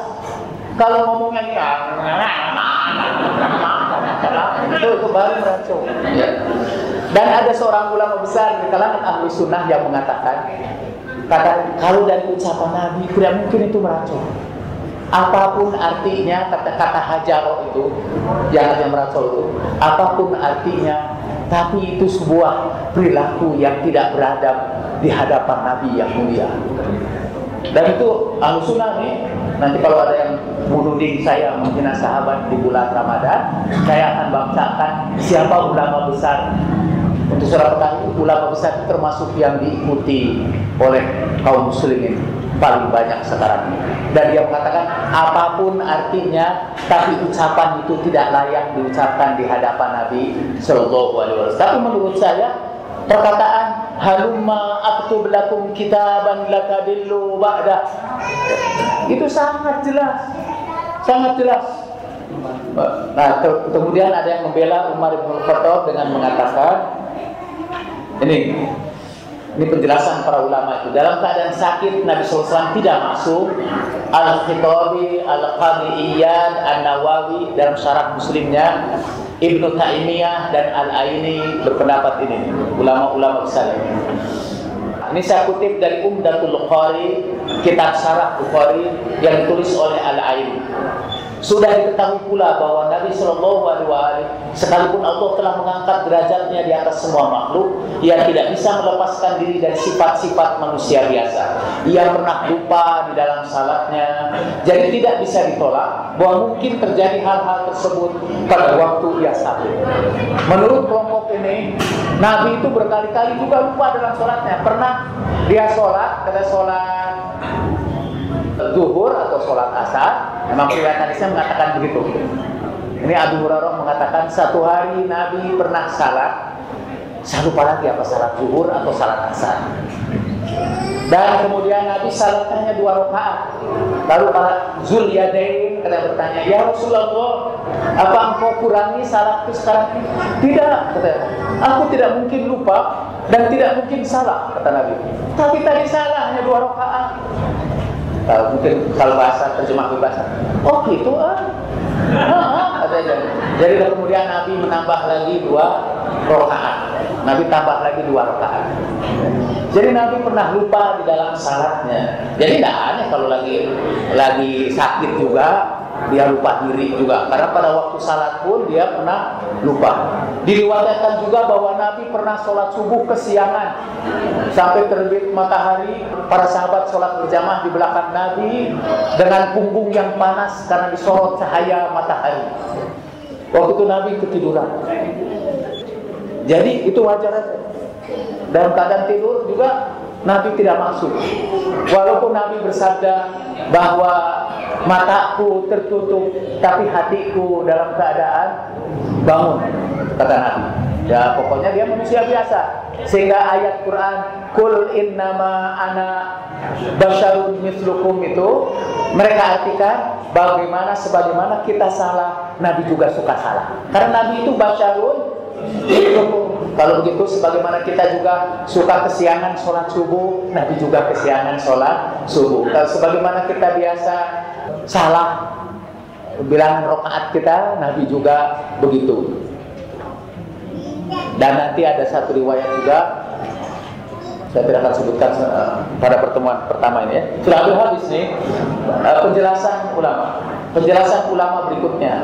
Kalau ngomongnya itu baru meracau. Dan ada seorang ulama besar di kalangan ahli sunnah yang mengatakan, kalau dari ucapan Nabi tidak mungkin itu meracau. Apapun artinya kata-kata hajaro itu, yang artinya meracau itu, apapun artinya, tapi itu sebuah perilaku yang tidak beradab di hadapan Nabi yang mulia. Dan itu ahli sunnah nih. Nanti kalau ada yang menuding saya menghina sahabat di bulan Ramadan, saya akan bacakan siapa ulama besar. Untuk saudara ketahui, ulama besar itu termasuk yang diikuti oleh kaum muslimin paling banyak sekarang ini. Dan dia mengatakan apapun artinya, tapi ucapan itu tidak layak diucapkan di hadapan Nabi Sallallahu Alaihi Wasallam. Tapi menurut saya, perkataan halumma aktub lakum kitaban latadillu ba'da, itu sangat jelas, sangat jelas. Nah, kemudian ada yang membela Umar bin Khattab dengan mengatakan, ini penjelasan para ulama itu, dalam keadaan sakit Nabi SAW tidak masuk. Al-Khitabi, Al-Qadi Iyad, An-Nawawi dalam syarah Muslimnya Ibnu Taimiyah dan Al-Aini berpendapat ini, ulama-ulama besar. Ini saya kutip dari Umdatul Qari, kitab Syarah Bukhari yang ditulis oleh Al-Aini. Sudah diketahui pula bahwa Nabi Shallallahu Alaihi Wasallam, sekalipun Allah telah mengangkat derajatnya di atas semua makhluk, ia tidak bisa melepaskan diri dari sifat-sifat manusia biasa. Ia pernah lupa di dalam salatnya, jadi tidak bisa ditolak bahwa mungkin terjadi hal-hal tersebut pada waktu ia sakit. Menurut kelompok ini, Nabi itu berkali-kali juga lupa dalam salatnya. Pernah dia sholat, kata sholat zuhur atau sholat asar, memang riwayat hadisnya mengatakan begitu. Ini Abu Hurairah mengatakan satu hari Nabi pernah salat, saya lupa lagi apa salat zuhur atau salat asar. Dan kemudian Nabi salatnya 2 rakaat. Lalu para Zulyadain bertanya, ya Rasulullah, apa engkau kurangi salatku sekarang ini? Tidak, katanya. Aku tidak mungkin lupa dan tidak mungkin salah, kata Nabi. Tapi tadi salah hanya 2 rakaat. Mungkin kalau bahasa terjemah bebas, oh gitu katanya. Jadi kemudian Nabi menambah lagi 2 rakaat. Nabi tambah lagi 2 rakaat. Jadi Nabi pernah lupa di dalam salatnya. Jadi tidak aneh kalau lagi sakit juga dia lupa diri juga. Karena pada waktu salat pun dia pernah lupa. Diriwayatkan juga bahwa Nabi pernah sholat subuh kesiangan sampai terbit matahari. Para sahabat sholat berjamaah di belakang Nabi dengan punggung yang panas karena disorot cahaya matahari. Waktu itu Nabi ketiduran. Jadi itu wajar aja. Dalam keadaan tidur juga Nabi tidak maksud. Walaupun Nabi bersabda bahwa mataku tertutup tapi hatiku dalam keadaan bangun, kata Nabi. Ya pokoknya dia manusia biasa. Sehingga ayat Quran Qul innama ana basyarun mislukum itu mereka artikan sebagaimana kita salah, Nabi juga suka salah. Karena Nabi itu basyarun mislukum. Kalau begitu sebagaimana kita juga suka kesiangan sholat subuh, Nabi juga kesiangan sholat subuh. Kalau sebagaimana kita biasa salah bilangan rakaat kita, Nabi juga begitu. Dan nanti ada satu riwayat juga, saya tidak akan sebutkan pada pertemuan pertama ini ya. Sudah habis nih penjelasan ulama berikutnya.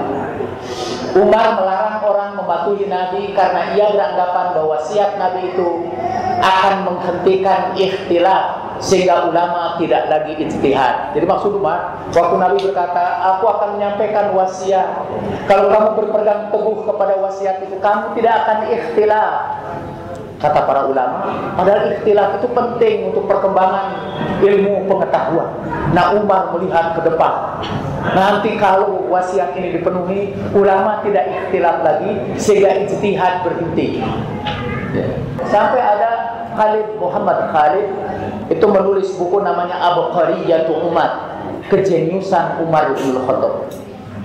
Umar melarang orang mematuhi Nabi karena ia beranggapan bahwa wasiat Nabi itu akan menghentikan ikhtilaf sehingga ulama tidak lagi ijtihad. Jadi maksud Umar, waktu Nabi berkata, aku akan menyampaikan wasiat. Kalau kamu berpegang teguh kepada wasiat itu, kamu tidak akan ikhtilaf. Kata para ulama, padahal ikhtilaf itu penting untuk perkembangan ilmu pengetahuan. Nah Umar melihat ke depan, nanti kalau wasiat ini dipenuhi, ulama tidak ikhtilaf lagi sehingga ijtihad berhenti. Sampai ada Muhammad Khalid itu menulis buku namanya Abqariyatu Umar, kejeniusan Umar bin Khattab.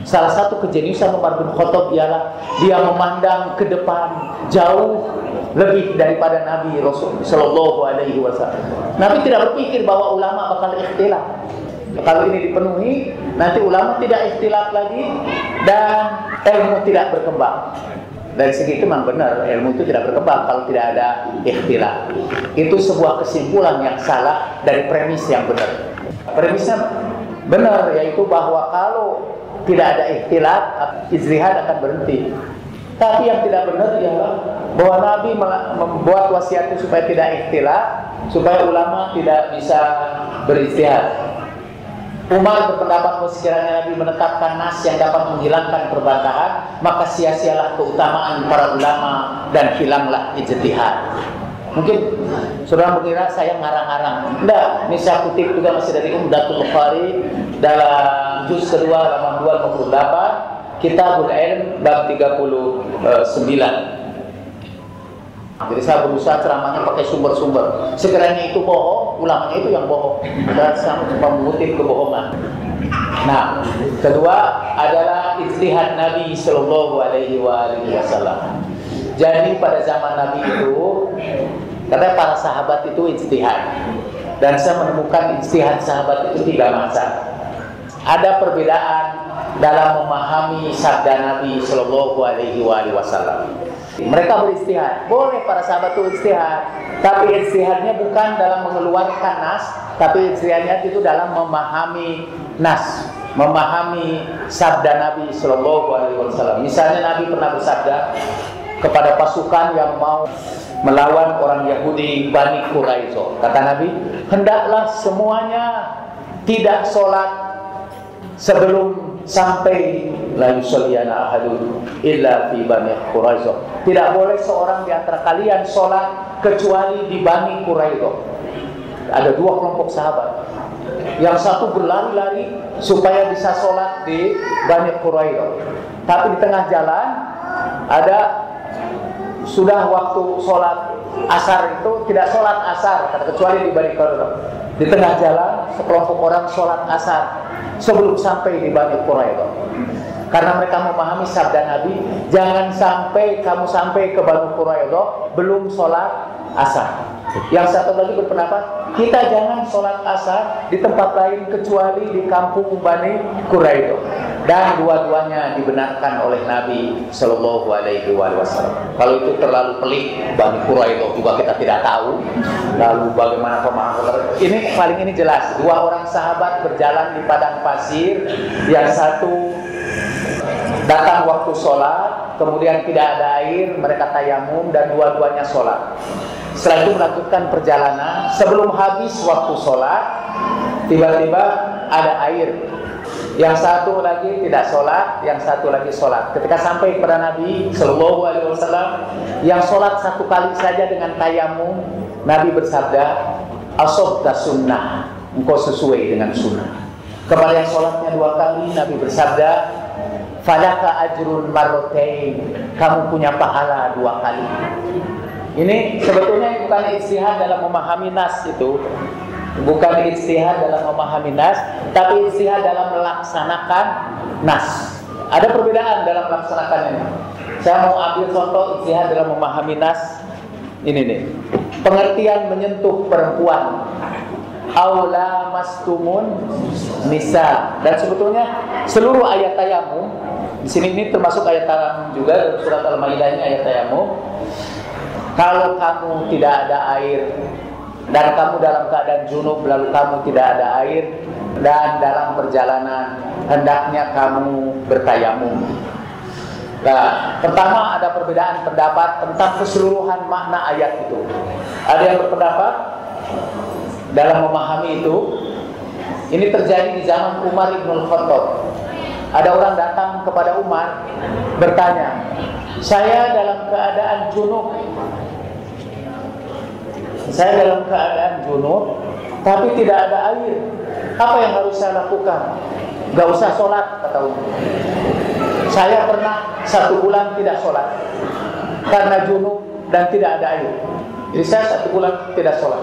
Salah satu kejeniusan Umar bin Khattab ialah dia memandang ke depan jauh lebih daripada Nabi Rasul Sallallahu Alaihi Wasallam. Nabi tidak berpikir bahwa ulama bakal ikhtilaf. Kalau ini dipenuhi, nanti ulama tidak ikhtilaf lagi dan ilmu tidak berkembang. Dari segi itu memang benar, ilmu itu tidak berkembang kalau tidak ada ikhtilaf. Itu sebuah kesimpulan yang salah dari premis yang benar. Premisnya benar, yaitu bahwa kalau tidak ada ikhtilaf, ijtihad akan berhenti. Tapi yang tidak benar ialah bahwa Nabi membuat wasiat itu supaya tidak ikhtilaf, supaya ulama tidak bisa berijtihad. Umar berpendapat bahwa sekiranya Nabi menetapkan nas yang dapat menghilangkan perbantahan, maka sia-sialah keutamaan para ulama dan hilanglah ijtihad. Mungkin saudara mengira saya ngarang-ngarang. Tidak, ini saya kutip juga masih dari Umdatul Qari dalam juz kedua halaman 258. Kitabul Ilm bab 39. Jadi saya berusaha ceramahnya pakai sumber-sumber. Sekiranya itu bohong, ulamanya itu yang bohong. Dan saya cuma mengutip kebohongan. Nah, kedua adalah ijtihad Nabi Sallallahu Alaihi Wasallam. Jadi pada zaman Nabi itu, katanya para sahabat itu ijtihad. Dan saya menemukan ijtihad sahabat itu 3 macam. Ada perbedaan dalam memahami sabda Nabi Shallallahu Alaihi Wasallam. Mereka beristihad, boleh para sahabat itu istihad, tapi istihadnya bukan dalam mengeluarkan nas, tapi istihadnya itu dalam memahami nas, memahami sabda Nabi Shallallahu Alaihi Wasallam. Misalnya Nabi pernah bersabda kepada pasukan yang mau melawan orang Yahudi Bani Quraizo, kata Nabi, hendaklah semuanya tidak sholat sebelum sampai la yusalliyana ahadun illa fi Bani Quraizo. Tidak boleh seorang di antara kalian sholat kecuali di Bani Quraizo. Ada dua kelompok sahabat. Yang satu berlari-lari supaya bisa sholat di Bani Quraizo. Tapi di tengah jalan ada sudah waktu sholat asar itu tidak sholat asar, kecuali di Bani Quraizo. Di tengah jalan sekelompok orang sholat asar sebelum sampai di Bani Quraizo. Karena mereka memahami sabda Nabi, jangan sampai kamu sampai ke Bani Quraizo belum sholat asar. Yang satu lagi berpendapat, kita jangan sholat asar di tempat lain kecuali di kampung Bani Quraizo. Dan dua-duanya dibenarkan oleh Nabi Shallallahu Alaihi Wasallam. Kalau itu terlalu pelik, Bani Quraizo juga kita tidak tahu. Lalu bagaimana pemahaman? Ini paling ini jelas. Dua orang sahabat berjalan di padang pasir, yang satu datang waktu sholat, kemudian tidak ada air, mereka tayamum dan dua-duanya sholat. Setelah itu melanjutkan perjalanan, sebelum habis waktu sholat, tiba-tiba ada air. Yang satu lagi tidak sholat, yang satu lagi sholat. Ketika sampai kepada Nabi Shallallahu Alaihi Wasallam, yang sholat satu kali saja dengan tayamum, Nabi bersabda, "Asobta sunnah, engkau sesuai dengan sunnah." Kepada yang sholatnya dua kali, Nabi bersabda, "Falaka ajrun marrotain, kamu punya pahala dua kali." Ini sebetulnya bukan ijtihad dalam memahami nas itu. Bukan ijtihad dalam memahami nas, tapi ijtihad dalam melaksanakan nas. Ada perbedaan dalam melaksanakan ini. Saya mau ambil contoh ijtihad dalam memahami nas. Ini nih. Pengertian menyentuh perempuan. Aula mastumun nisa. Dan sebetulnya seluruh ayat tayamum di sini ini termasuk ayat tayamum juga, dalam surat Al-Maidah ini ayat tayamum. Kalau kamu tidak ada air dan kamu dalam keadaan junub lalu kamu tidak ada air dan dalam perjalanan, hendaknya kamu bertayamum. Nah, pertama ada perbedaan pendapat tentang keseluruhan makna ayat itu. Ada yang berpendapat dalam memahami itu, ini terjadi di zaman Umar ibn Khattab. Ada orang datang kepada Umar bertanya, saya dalam keadaan junub, tapi tidak ada air. Apa yang harus saya lakukan? Gak usah sholat, kata Umar. Saya pernah 1 bulan tidak sholat karena junub dan tidak ada air. Jadi saya 1 bulan tidak sholat.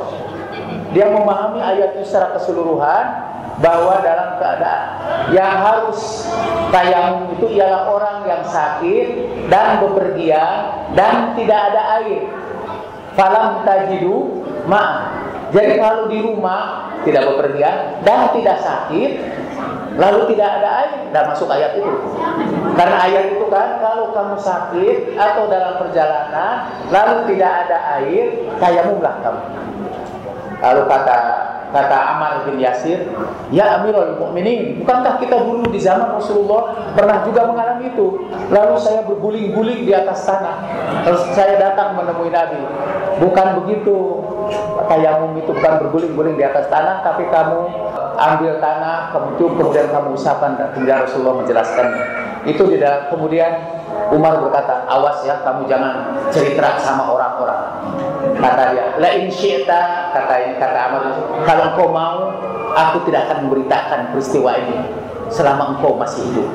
Dia memahami ayat itu secara keseluruhan, bahwa dalam keadaan yang harus tayamum itu ialah orang yang sakit dan bepergian dan tidak ada air. Falam tajidu ma. Jadi kalau di rumah tidak bepergian dan tidak sakit, lalu tidak ada air, dan masuk ayat itu. Karena ayat itu kan, kalau kamu sakit atau dalam perjalanan lalu tidak ada air, tayamumlah kamu. Lalu kata Ammar bin Yasir, ya Amirul Mukminin, bukankah kita dulu di zaman Rasulullah pernah juga mengalami itu? Lalu saya berguling-guling di atas tanah. Lalu saya datang menemui Nabi. Bukan begitu, tayamum itu bukan berguling-guling di atas tanah, tapi kamu ambil tanah, kamu cium, kemudian kamu usapkan. Kemudian Rasulullah menjelaskannya. Itu tidak. Kemudian Umar berkata, awas ya, kamu jangan cerita sama orang-orang. Kata dia, la in syi'ta, kata Ammar, kalau engkau mau, aku tidak akan memberitakan peristiwa ini selama engkau masih hidup.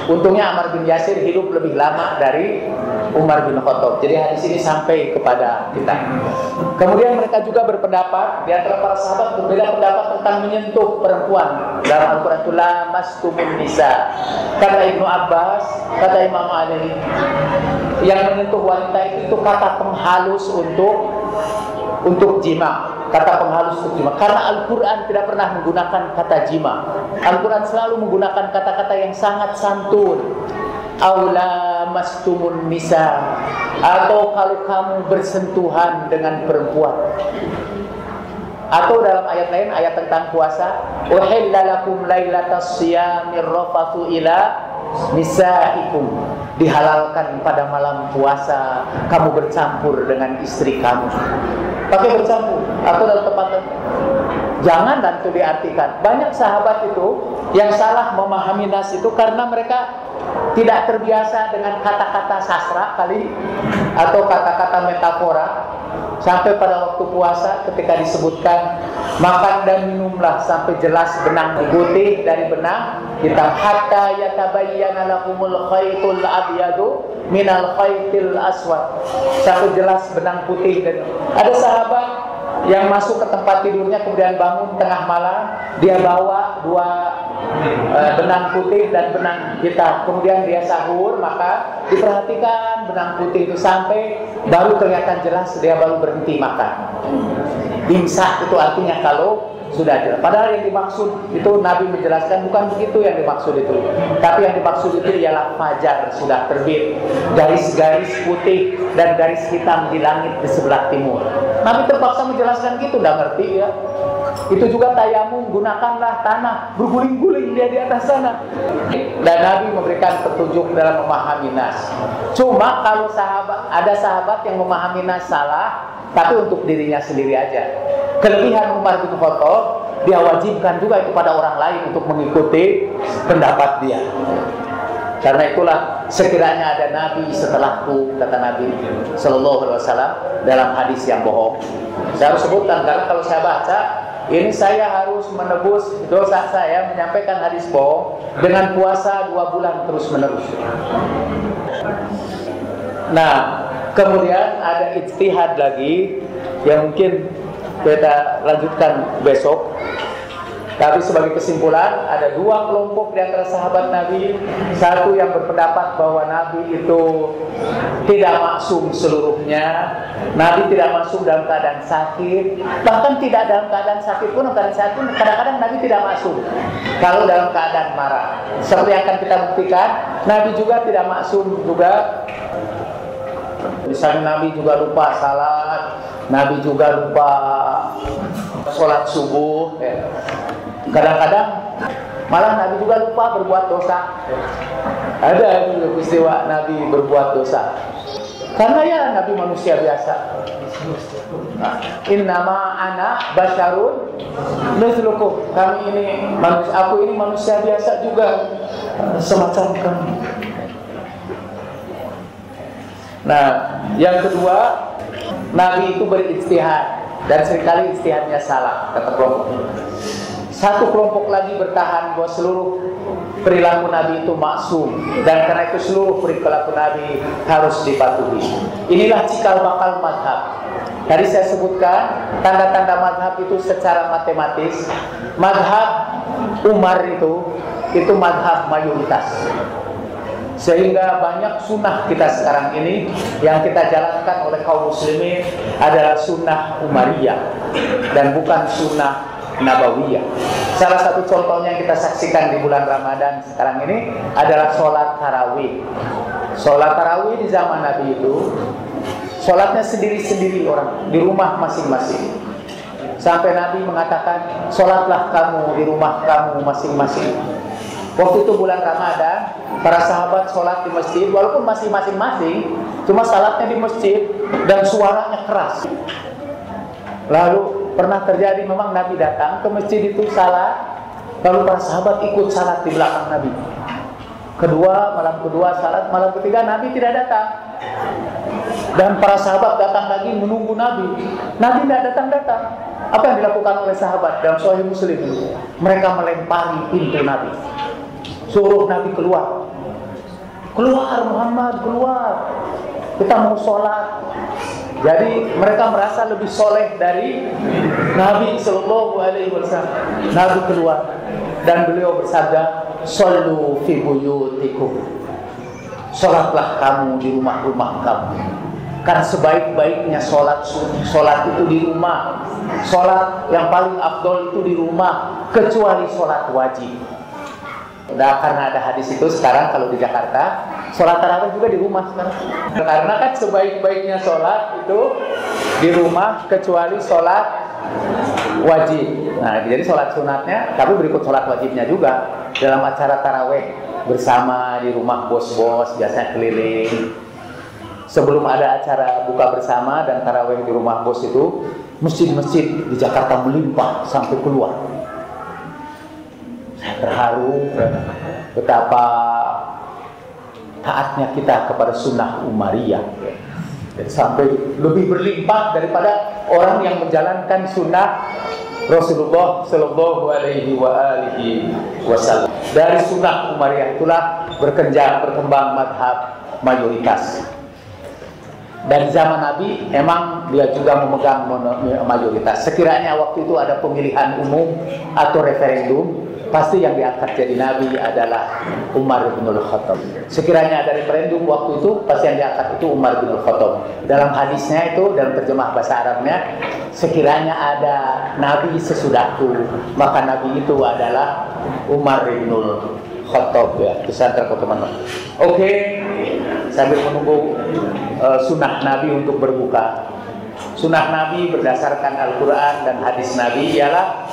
Untungnya Ammar bin Yasir hidup lebih lama dari Umar bin Khattab. Jadi hadis ini sampai kepada kita. Kemudian mereka juga berpendapat, di antara para sahabat berbeda pendapat tentang menyentuh perempuan. Dalam Al-Quran itu lamastumun nisa. Kata Ibnu Abbas, kata Imam Ali, yang menyentuh wanita itu kata penghalus untuk jima. kata penghalus untuk jima. Karena Al-Quran tidak pernah menggunakan kata jima. Al-Quran selalu menggunakan kata-kata yang sangat santun. Aula mastumun nisa, atau kalau kamu bersentuhan dengan perempuan. Atau dalam ayat lain, ayat tentang puasa, uhilla lakum lailatas siyamir rafathu ila nisaikum, dihalalkan pada malam puasa kamu bercampur dengan istri kamu. Pakai bercampur atau dalam tempat jangan nanti diartikan. Banyak sahabat itu yang salah memahami nas itu karena mereka tidak terbiasa dengan kata-kata sastra kali atau kata-kata metafora. Sampai pada waktu puasa ketika disebutkan makan dan minumlah sampai jelas benang putih dari benang hitam, hatta yatabayyana lakumul khaytul abyadu minal khaytil aswad, sampai jelas benang putih. Dan ada sahabat yang masuk ke tempat tidurnya kemudian bangun tengah malam, dia bawa dua benang putih dan benang hitam, kemudian dia sahur, maka diperhatikan benang putih itu sampai baru kelihatan jelas, dia baru berhenti makan. Imsak itu artinya kalau sudah jelas. Padahal yang dimaksud itu Nabi menjelaskan bukan begitu yang dimaksud itu. Tapi yang dimaksud itu ialah fajar sudah terbit, garis-garis putih dan garis hitam di langit di sebelah timur. Nabi terpaksa menjelaskan gitu, udah ngerti ya. Itu juga tayamum, gunakanlah tanah, berguling-guling dia di atas sana. Dan Nabi memberikan petunjuk dalam memahami nas. Cuma kalau ada sahabat yang memahami nas salah, tapi untuk dirinya sendiri aja. Kelebihan Umar bin Khattab, dia wajibkan juga itu pada orang lain untuk mengikuti pendapat dia. Karena itulah sekiranya ada Nabi setelahku, kata Nabi Sallallahu Alaihi Wasallam dalam hadis yang bohong. Saya harus sebutkan karena kalau saya baca ini saya harus menebus dosa saya menyampaikan hadis bohong dengan puasa 2 bulan terus menerus. Nah, kemudian ada ijtihad lagi yang mungkin kita lanjutkan besok. Tapi sebagai kesimpulan, ada 2 kelompok di antara sahabat Nabi. Satu yang berpendapat bahwa Nabi itu tidak maksum seluruhnya. Nabi tidak maksum dalam keadaan sakit. Bahkan tidak dalam keadaan sakit pun, kadang-kadang Nabi tidak maksum kalau dalam keadaan marah. Seperti yang akan kita buktikan, Nabi juga tidak maksum juga. Misalnya Nabi juga lupa salat, Nabi juga lupa sholat subuh. Kadang-kadang malah Nabi juga lupa berbuat dosa. Ada juga peristiwa Nabi berbuat dosa. Karena ya Nabi manusia biasa. Innama ana basyarun mithlukum. Aku ini manusia biasa juga semacam kamu. Nah, yang kedua, Nabi itu berijtihad dan seringkali ijtihadnya salah, kata kelompok. Satu kelompok lagi bertahan bahwa seluruh perilaku Nabi itu maksum dan karena itu seluruh perilaku Nabi harus dipatuhi. Inilah cikal bakal mazhab. Tadi saya sebutkan tanda-tanda mazhab itu secara matematis. Mazhab Umar itu mazhab mayoritas. Sehingga banyak sunnah kita sekarang ini yang kita jalankan oleh kaum muslimin adalah sunnah Umariyah dan bukan sunnah Nabawiyah. Salah satu contohnya yang kita saksikan di bulan Ramadan sekarang ini adalah sholat tarawih. Sholat tarawih di zaman Nabi itu sholatnya sendiri-sendiri orang di rumah masing-masing. Sampai Nabi mengatakan, sholatlah kamu di rumah kamu masing-masing. Waktu itu bulan Ramadan, para sahabat sholat di masjid, walaupun masih masing-masing, cuma salatnya di masjid dan suaranya keras. Lalu pernah terjadi memang Nabi datang ke masjid itu salat, lalu para sahabat ikut salat di belakang Nabi. Malam kedua salat, malam ketiga Nabi tidak datang. Dan para sahabat datang lagi menunggu Nabi. Nabi tidak datang-datang. Apa yang dilakukan oleh sahabat dalam Sahih Muslim? Mereka melempari pintu Nabi. Suruh Nabi keluar. Keluar Muhammad, keluar. Kita mau sholat. Jadi mereka merasa lebih soleh dari Nabi Sallallahu Alaihi Wasallam. Nabi keluar dan beliau bersabda, "Shollu fi buyutikum." Sholatlah kamu di rumah-rumah kamu. Karena sebaik-baiknya sholat itu di rumah. Sholat yang paling afdol itu di rumah, kecuali sholat wajib. Nah, karena ada hadis itu sekarang kalau di Jakarta, sholat tarawih juga di rumah sekarang. Karena kan sebaik-baiknya sholat itu di rumah, kecuali sholat wajib. Nah, jadi sholat sunatnya, tapi berikut sholat wajibnya juga. Dalam acara tarawih bersama di rumah bos-bos, biasanya keliling. Sebelum ada acara buka bersama dan tarawih di rumah bos itu, masjid-masjid di Jakarta melimpah sampai keluar. Saya terharu betapa taatnya kita kepada sunnah Umariyah. Sampai lebih berlimpah daripada orang yang menjalankan sunnah Rasulullah Shallallahu Alaihi Wasallam. Dari sunnah Umariyah itulah berkembang madhab mayoritas. Dan zaman Nabi emang dia juga memegang mayoritas. Sekiranya waktu itu ada pemilihan umum atau referendum, pasti yang diangkat jadi Nabi adalah Umar bin Khattab. Sekiranya ada referendum waktu itu, pasti yang diangkat itu Umar bin Khattab. Dalam hadisnya itu, dalam terjemah bahasa Arabnya, sekiranya ada Nabi sesudahku, maka Nabi itu adalah Umar bin Khattab, ya. Pesan terkotoman. Oke, sambil menunggu sunnah Nabi untuk berbuka. Sunnah Nabi berdasarkan Al-Quran dan hadis Nabi ialah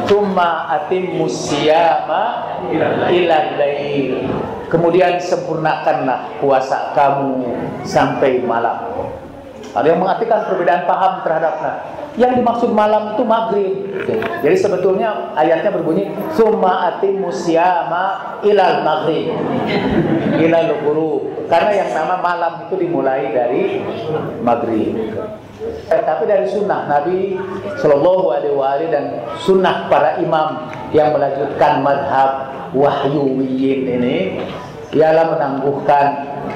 Tsumma atimmus siyama ilal lail. Kemudian sempurnakanlah puasa kamu sampai malam. Ada yang mengartikan perbedaan paham terhadapnya. Yang dimaksud malam itu maghrib. Jadi sebetulnya ayatnya berbunyi Tsumma atimmus siyama ilal maghrib, ilal ghurub. Karena yang nama malam itu dimulai dari maghrib. Tapi dari sunnah Nabi Shallallahu Alaihi Wasallam dan sunnah para imam yang melanjutkan madhab wahyuwiyin ini, ialah menangguhkan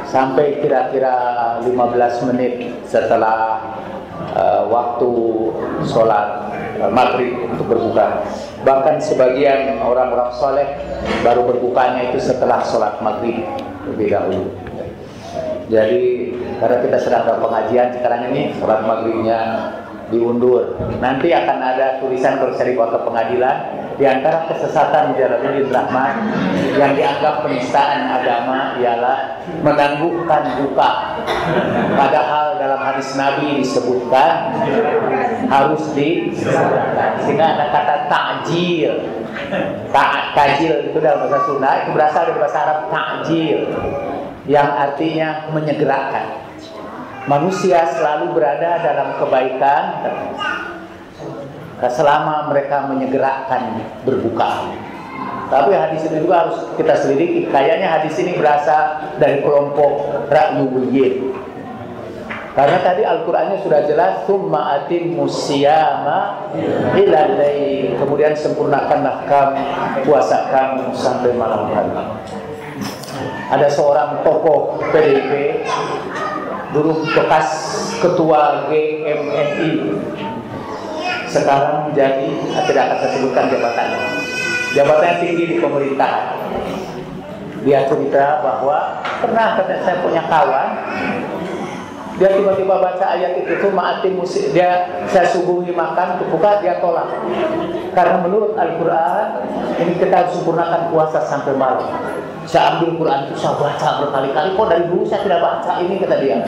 sampai kira-kira 15 menit setelah waktu sholat maghrib untuk berbuka. Bahkan sebagian orang-orang soleh baru berbukanya itu setelah sholat maghrib lebih dahulu. Jadi karena kita sedang dalam pengajian sekarang ini, sholat maghribnya diundur. Nanti akan ada tulisan kalau saya dibawa ke pengadilan, di antara kesesatan Jalaluddin Rahman yang dianggap penistaan agama ialah menangguhkan buka. Padahal dalam hadis Nabi disebutkan harus disegerakan. Sehingga ada kata ta'jil. Ta'jil itu dalam bahasa Sunda itu berasal dari bahasa Arab ta'jil, yang artinya menyegerakan. Manusia selalu berada dalam kebaikan selama mereka menyegerakan berbuka. Tapi hadis ini juga harus kita selidiki. Kayaknya hadis ini berasal dari kelompok Ra'yuwiyyin. Karena tadi Al-Qur'annya sudah jelas, tsumma atimmus siyama ilal lail. Kemudian sempurnakanlah kamu puasa kamu sampai malam hari. Ada seorang tokoh PDIP, dulu bekas ketua GMNI, sekarang menjadi, tidak akan saya sebutkan jabatannya tinggi di pemerintahan. Dia cerita bahwa pernah katanya saya punya kawan, dia tiba-tiba baca ayat itu saya suguhi makan untuk buka, dia tolak. Karena menurut Al-Quran ini kita harus sempurnakan puasa sampai malam. Saya ambil Quran itu, saya baca berkali-kali, kok dari dulu saya tidak baca ini, kata dia.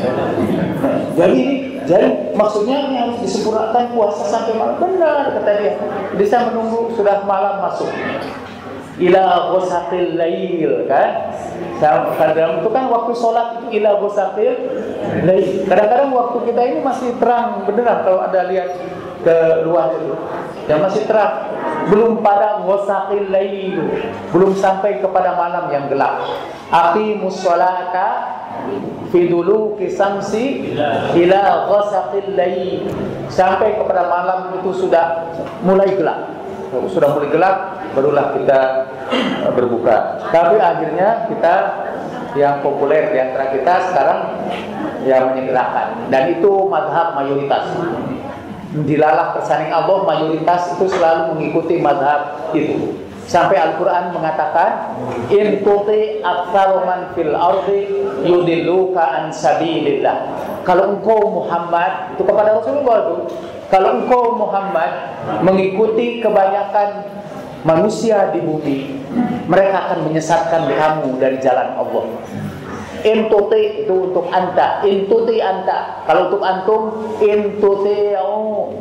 Jadi maksudnya ini harus disempurnakan puasa sampai malam. Benar, kata dia. Jadi saya menunggu sudah malam masuk. Ila ghosaqil lail, kan? Kadang itu kan waktu sholat itu ila ghosaqil lail. Kadang-kadang waktu kita ini masih terang beneran kalau ada lihat ke luar itu. Yang masih terang, belum pada ghosaqil lail, belum sampai kepada malam yang gelap. Aqimus sholata fi duluki samsi ila ghosaqil lail. Sampai kepada malam itu sudah mulai gelap. Sudah mulai gelap, barulah kita berbuka. Tapi akhirnya kita yang populer di antara kita sekarang yang menyegerakan, dan itu mazhab mayoritas. Dilalah persanding Allah, mayoritas itu selalu mengikuti mazhab itu. Sampai Al-Quran mengatakan, in tuti aktsaru man fil ardi yudilluka an sabilillah. Kalau engkau Muhammad, itu kepada Rasulullah itu, kalau engkau Muhammad mengikuti kebanyakan manusia di bumi, mereka akan menyesatkan kamu dari jalan Allah. In tuti itu untuk anta, in tuti anta. Kalau untuk antum, in tuti'u.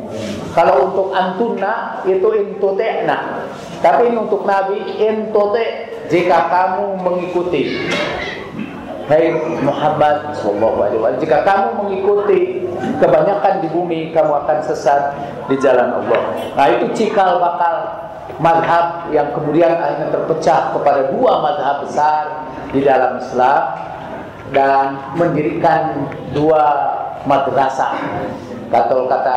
Kalau untuk antunna itu in tuti'na. Tapi ini untuk Nabi, in tuti' jika kamu mengikuti. Hai Muhammad sallallahu alaihi wasallam, jika kamu mengikuti kebanyakan di bumi, kamu akan sesat di jalan Allah. Nah, itu cikal bakal mazhab yang kemudian akhirnya terpecah kepada dua mazhab besar di dalam Islam dan mendirikan dua madrasah. Kata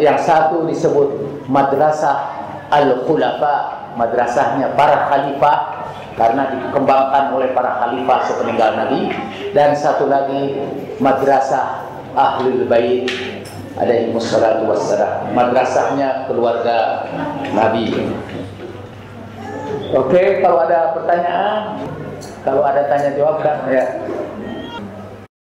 yang satu disebut madrasah Al-Khulafa, madrasahnya para khalifah karena dikembangkan oleh para khalifah sepeninggal Nabi, dan satu lagi madrasah Ahlul Bait alaihi wassalatu wassalam, madrasahnya keluarga Nabi. Oke, kalau ada pertanyaan, kalau ada tanya jawab kan ya.